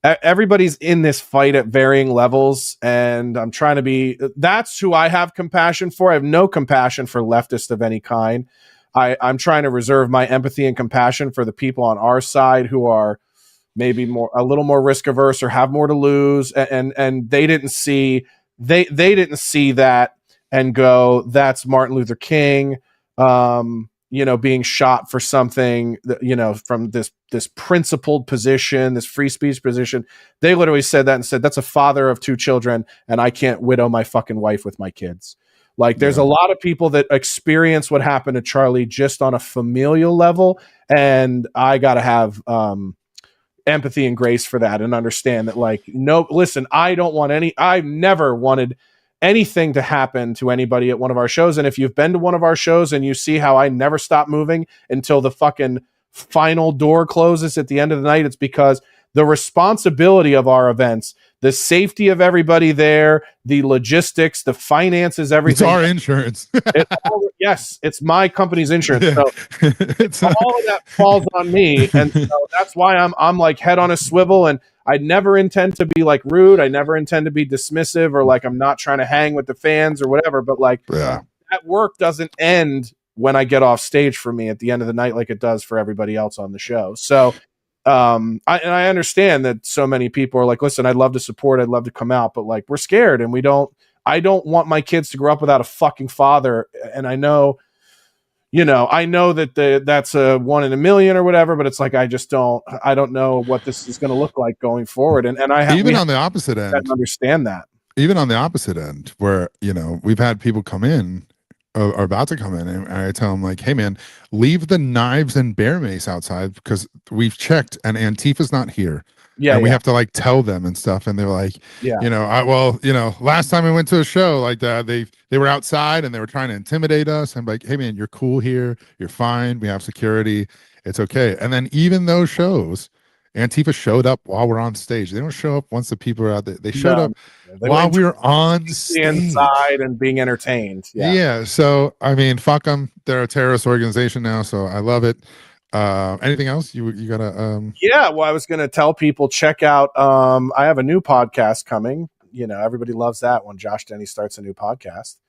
[SPEAKER 2] everybody's in this fight at varying levels, and I'm trying to be, that's who I have compassion for. I have no compassion for leftists of any kind. I'm trying to reserve my empathy and compassion for the people on our side who are maybe a little more risk averse or have more to lose. And they didn't see, they didn't see that and go, that's Martin Luther King, you know, being shot for something that, you know, from this principled position, this free speech position. They literally said that and said, that's a father of 2 children, and I can't widow my fucking wife with my kids. Like, there's a lot of people that experience what happened to Charlie just on a familial level, and I got to have empathy and grace for that and understand that, like, no, listen, I've never wanted anything to happen to anybody at one of our shows. And if you've been to one of our shows and you see how I never stop moving until the fucking final door closes at the end of the night, it's because the responsibility of our events, the safety of everybody there, the logistics, the finances, everything.
[SPEAKER 3] It's our insurance.
[SPEAKER 2] Yes, it's my company's insurance. So all of that falls on me. And so that's why I'm like head on a swivel, and I never intend to be like rude. I never intend to be dismissive or like I'm not trying to hang with the fans or whatever. But like that work doesn't end when I get off stage for me at the end of the night like it does for everybody else on the show. So I understand that so many people are like, listen, I'd love to support, I'd love to come out, but like, we're scared, and I don't want my kids to grow up without a fucking father. And I know, you know, that that's a 1 in a million or whatever, but it's like, I don't know what this is going to look like going forward. And I have,
[SPEAKER 3] even on the opposite end,
[SPEAKER 2] understand that.
[SPEAKER 3] Even on the opposite end, where, you know, we've had people come in, are about to come in, and I tell them, like, hey man, leave the knives and bear mace outside, because we've checked and Antifa's not here. Yeah, and we have to like tell them and stuff, and they're like, you know, last time we went to a show like that, they were outside and they were trying to intimidate us. I'm like, hey man, you're cool here, you're fine, we have security, it's okay. And then even those shows, Antifa showed up while we're on stage. They don't show up once the people are out there. They showed up while we were on stage,
[SPEAKER 2] inside and being entertained.
[SPEAKER 3] Yeah. So I mean, fuck them. They're a terrorist organization now, so I love it. Anything else you gotta?
[SPEAKER 2] Yeah. Well, I was gonna tell people, check out. I have a new podcast coming. You know, everybody loves that when Josh Denny starts a new podcast.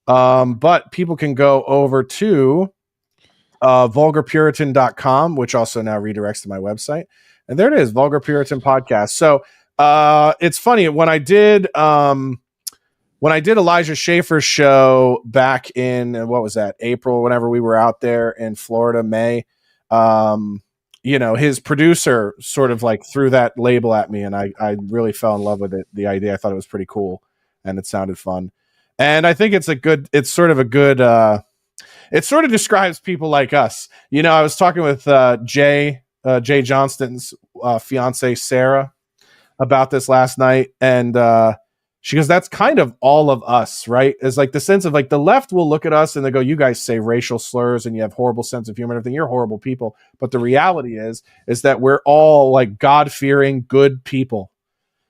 [SPEAKER 2] But people can go over to vulgarpuritan.com, which also now redirects to my website. And there it is, Vulgar Puritan Podcast. So it's funny, when I did Elijah Schaefer's show back in, what was that, April, whenever we were out there in Florida, May, you know, his producer sort of like threw that label at me, and I really fell in love with it, the idea. I thought it was pretty cool, and it sounded fun. And I think it's sort of a good it sort of describes people like us. You know, I was talking with Jay Johnston's fiance Sarah about this last night, and she goes, that's kind of all of us, right? It's like the sense of like the left will look at us and they go, you guys say racial slurs and you have horrible sense of humor and everything. You're horrible people. But the reality is that we're all like God-fearing, good people.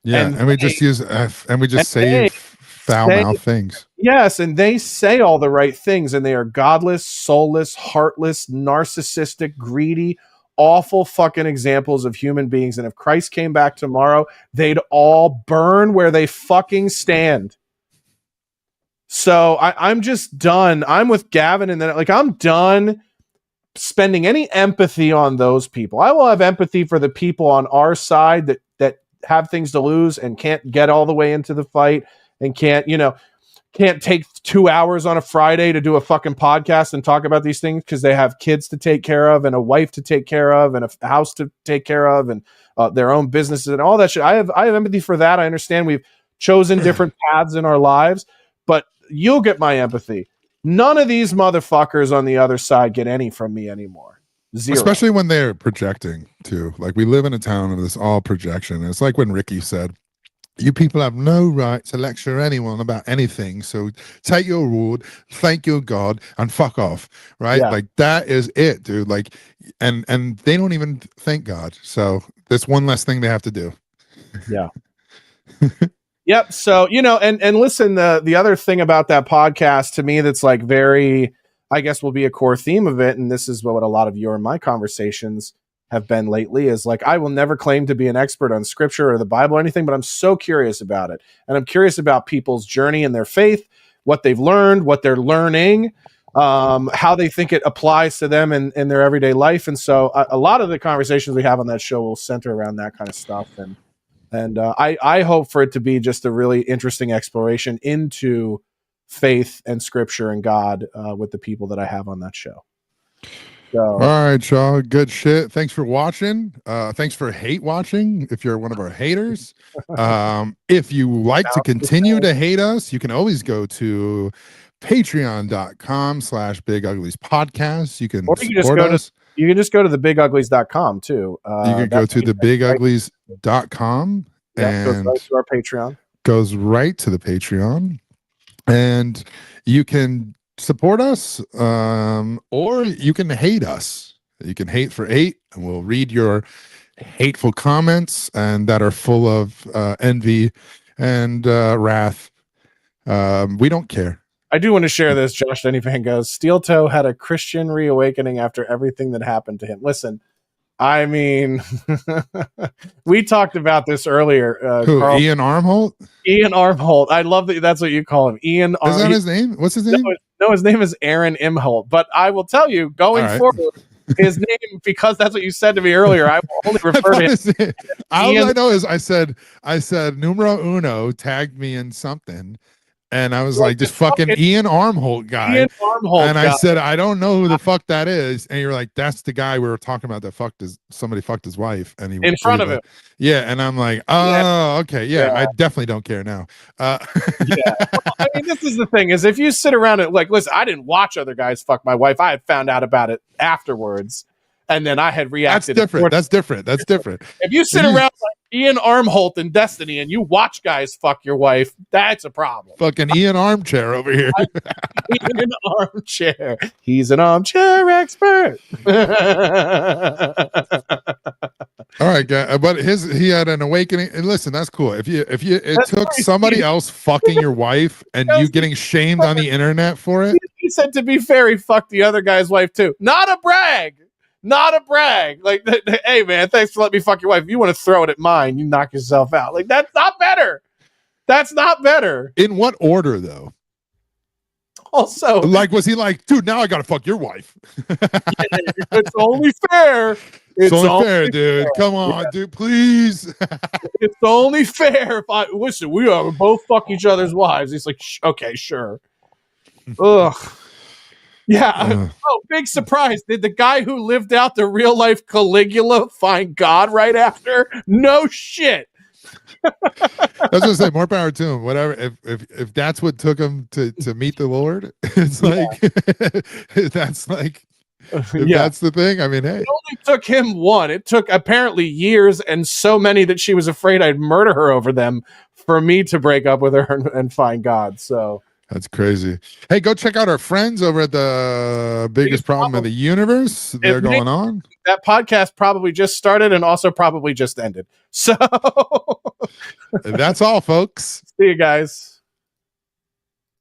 [SPEAKER 3] Yeah, and we just use and we just say foul-mouthed things.
[SPEAKER 2] Yes, and they say all the right things, and they are godless, soulless, heartless, narcissistic, greedy, awful fucking examples of human beings. And if Christ came back tomorrow, they'd all burn where they fucking stand. So I'm just done. I'm with Gavin, and then like I'm done spending any empathy on those people. I will have empathy for the people on our side that have things to lose and can't get all the way into the fight and can't take 2 hours on a Friday to do a fucking podcast and talk about these things because they have kids to take care of and a wife to take care of and a house to take care of and their own businesses and all that shit. I have empathy for that. I understand we've chosen different paths in our lives, but you'll get my empathy. None of these motherfuckers on the other side get any from me anymore. Zero.
[SPEAKER 3] Especially when they're projecting too. Like we live in a town of this all projection. It's like when Ricky said, you people have no right to lecture anyone about anything. So take your award, thank your God, and fuck off. Right? Yeah. Like that is it, dude. Like, and they don't even thank God. So that's one less thing they have to do.
[SPEAKER 2] Yeah. Yep. So, and listen, the other thing about that podcast to me that's like very, I guess will be a core theme of it, and this is what a lot of your and my conversations have been lately, is like, I will never claim to be an expert on scripture or the Bible or anything, but I'm so curious about it. And I'm curious about people's journey in their faith, what they've learned, what they're learning, how they think it applies to them in their everyday life. And so a lot of the conversations we have on that show will center around that kind of stuff. And I hope for it to be just a really interesting exploration into faith and scripture and God with the people that I have on that show. So,
[SPEAKER 3] all right, y'all. Good shit. Thanks for watching. Thanks for hate watching. If you're one of our haters, if you like to continue to hate us, you can always go to patreon.com/Big Uglies podcast. You can support us.
[SPEAKER 2] You can just go to thebiguglies.com too.
[SPEAKER 3] You can go to thebiguglies.com and
[SPEAKER 2] goes right to our Patreon.
[SPEAKER 3] Goes right to the Patreon. And you can support us, or you can hate us. You can hate for 8, and we'll read your hateful comments and that are full of envy and wrath. We don't care.
[SPEAKER 2] I do want to share this. Josh Denny Van goes, Steel Toe had a Christian reawakening after everything that happened to him. Listen, I mean, we talked about this earlier.
[SPEAKER 3] Who, Carl, Ian Armholt?
[SPEAKER 2] Ian Armholt. I love that that's what you call him. Ian.
[SPEAKER 3] Is that his name? What's his name?
[SPEAKER 2] No, his name is Aaron Imholt. But I will tell you, going forward, his name, because that's what you said to me earlier, I will only refer to him.
[SPEAKER 3] All I know is I said numero uno tagged me in something. And I was like, this fucking Ian Armholt guy.
[SPEAKER 2] Ian Armholt
[SPEAKER 3] and I said, I don't know who the fuck that is. And you're like, that's the guy we were talking about that somebody fucked his wife. And he
[SPEAKER 2] in front of him.
[SPEAKER 3] Yeah. And I'm like, oh, okay. Yeah, I definitely don't care now.
[SPEAKER 2] Yeah. I mean, this is the thing is if you sit around and like, listen, I didn't watch other guys fuck my wife. I had found out about it afterwards. And then I had reacted.
[SPEAKER 3] That's different. That's different.
[SPEAKER 2] If you sit around like Ian Armholt in Destiny and you watch guys fuck your wife, that's a problem.
[SPEAKER 3] Fucking Ian Armchair over here.
[SPEAKER 2] Ian Armchair. He's an armchair expert.
[SPEAKER 3] All right, guy. But he had an awakening. And listen, that's cool. If it took somebody else fucking your wife and you getting shamed on the internet for it.
[SPEAKER 2] He said, to be fair, he fucked the other guy's wife too. Not a brag. Not a brag. Like, hey man, thanks for letting me fuck your wife. If you want to throw it at mine, you knock yourself out. Like, that's not better. That's not better.
[SPEAKER 3] In what order though?
[SPEAKER 2] Also,
[SPEAKER 3] like, was he like, dude, now I gotta fuck your wife?
[SPEAKER 2] It's only fair.
[SPEAKER 3] It's only fair, dude. Come on, dude, please.
[SPEAKER 2] It's only fair if listen, we both fuck each other's wives. He's like, okay, sure. Ugh. Yeah. Oh, big surprise. Did the guy who lived out the real life Caligula find God right after? No shit.
[SPEAKER 3] I was gonna say more power to him. Whatever. If that's what took him to meet the Lord, it's like that's like if that's the thing. I mean, hey.
[SPEAKER 2] It only took him one. It took apparently years and so many that she was afraid I'd murder her over them for me to break up with her and find God. So
[SPEAKER 3] that's crazy. Hey, go check out our friends over at the Biggest Problem in the Universe. They're going on.
[SPEAKER 2] That podcast probably just started and also probably just ended. So
[SPEAKER 3] that's all, folks.
[SPEAKER 2] See you guys.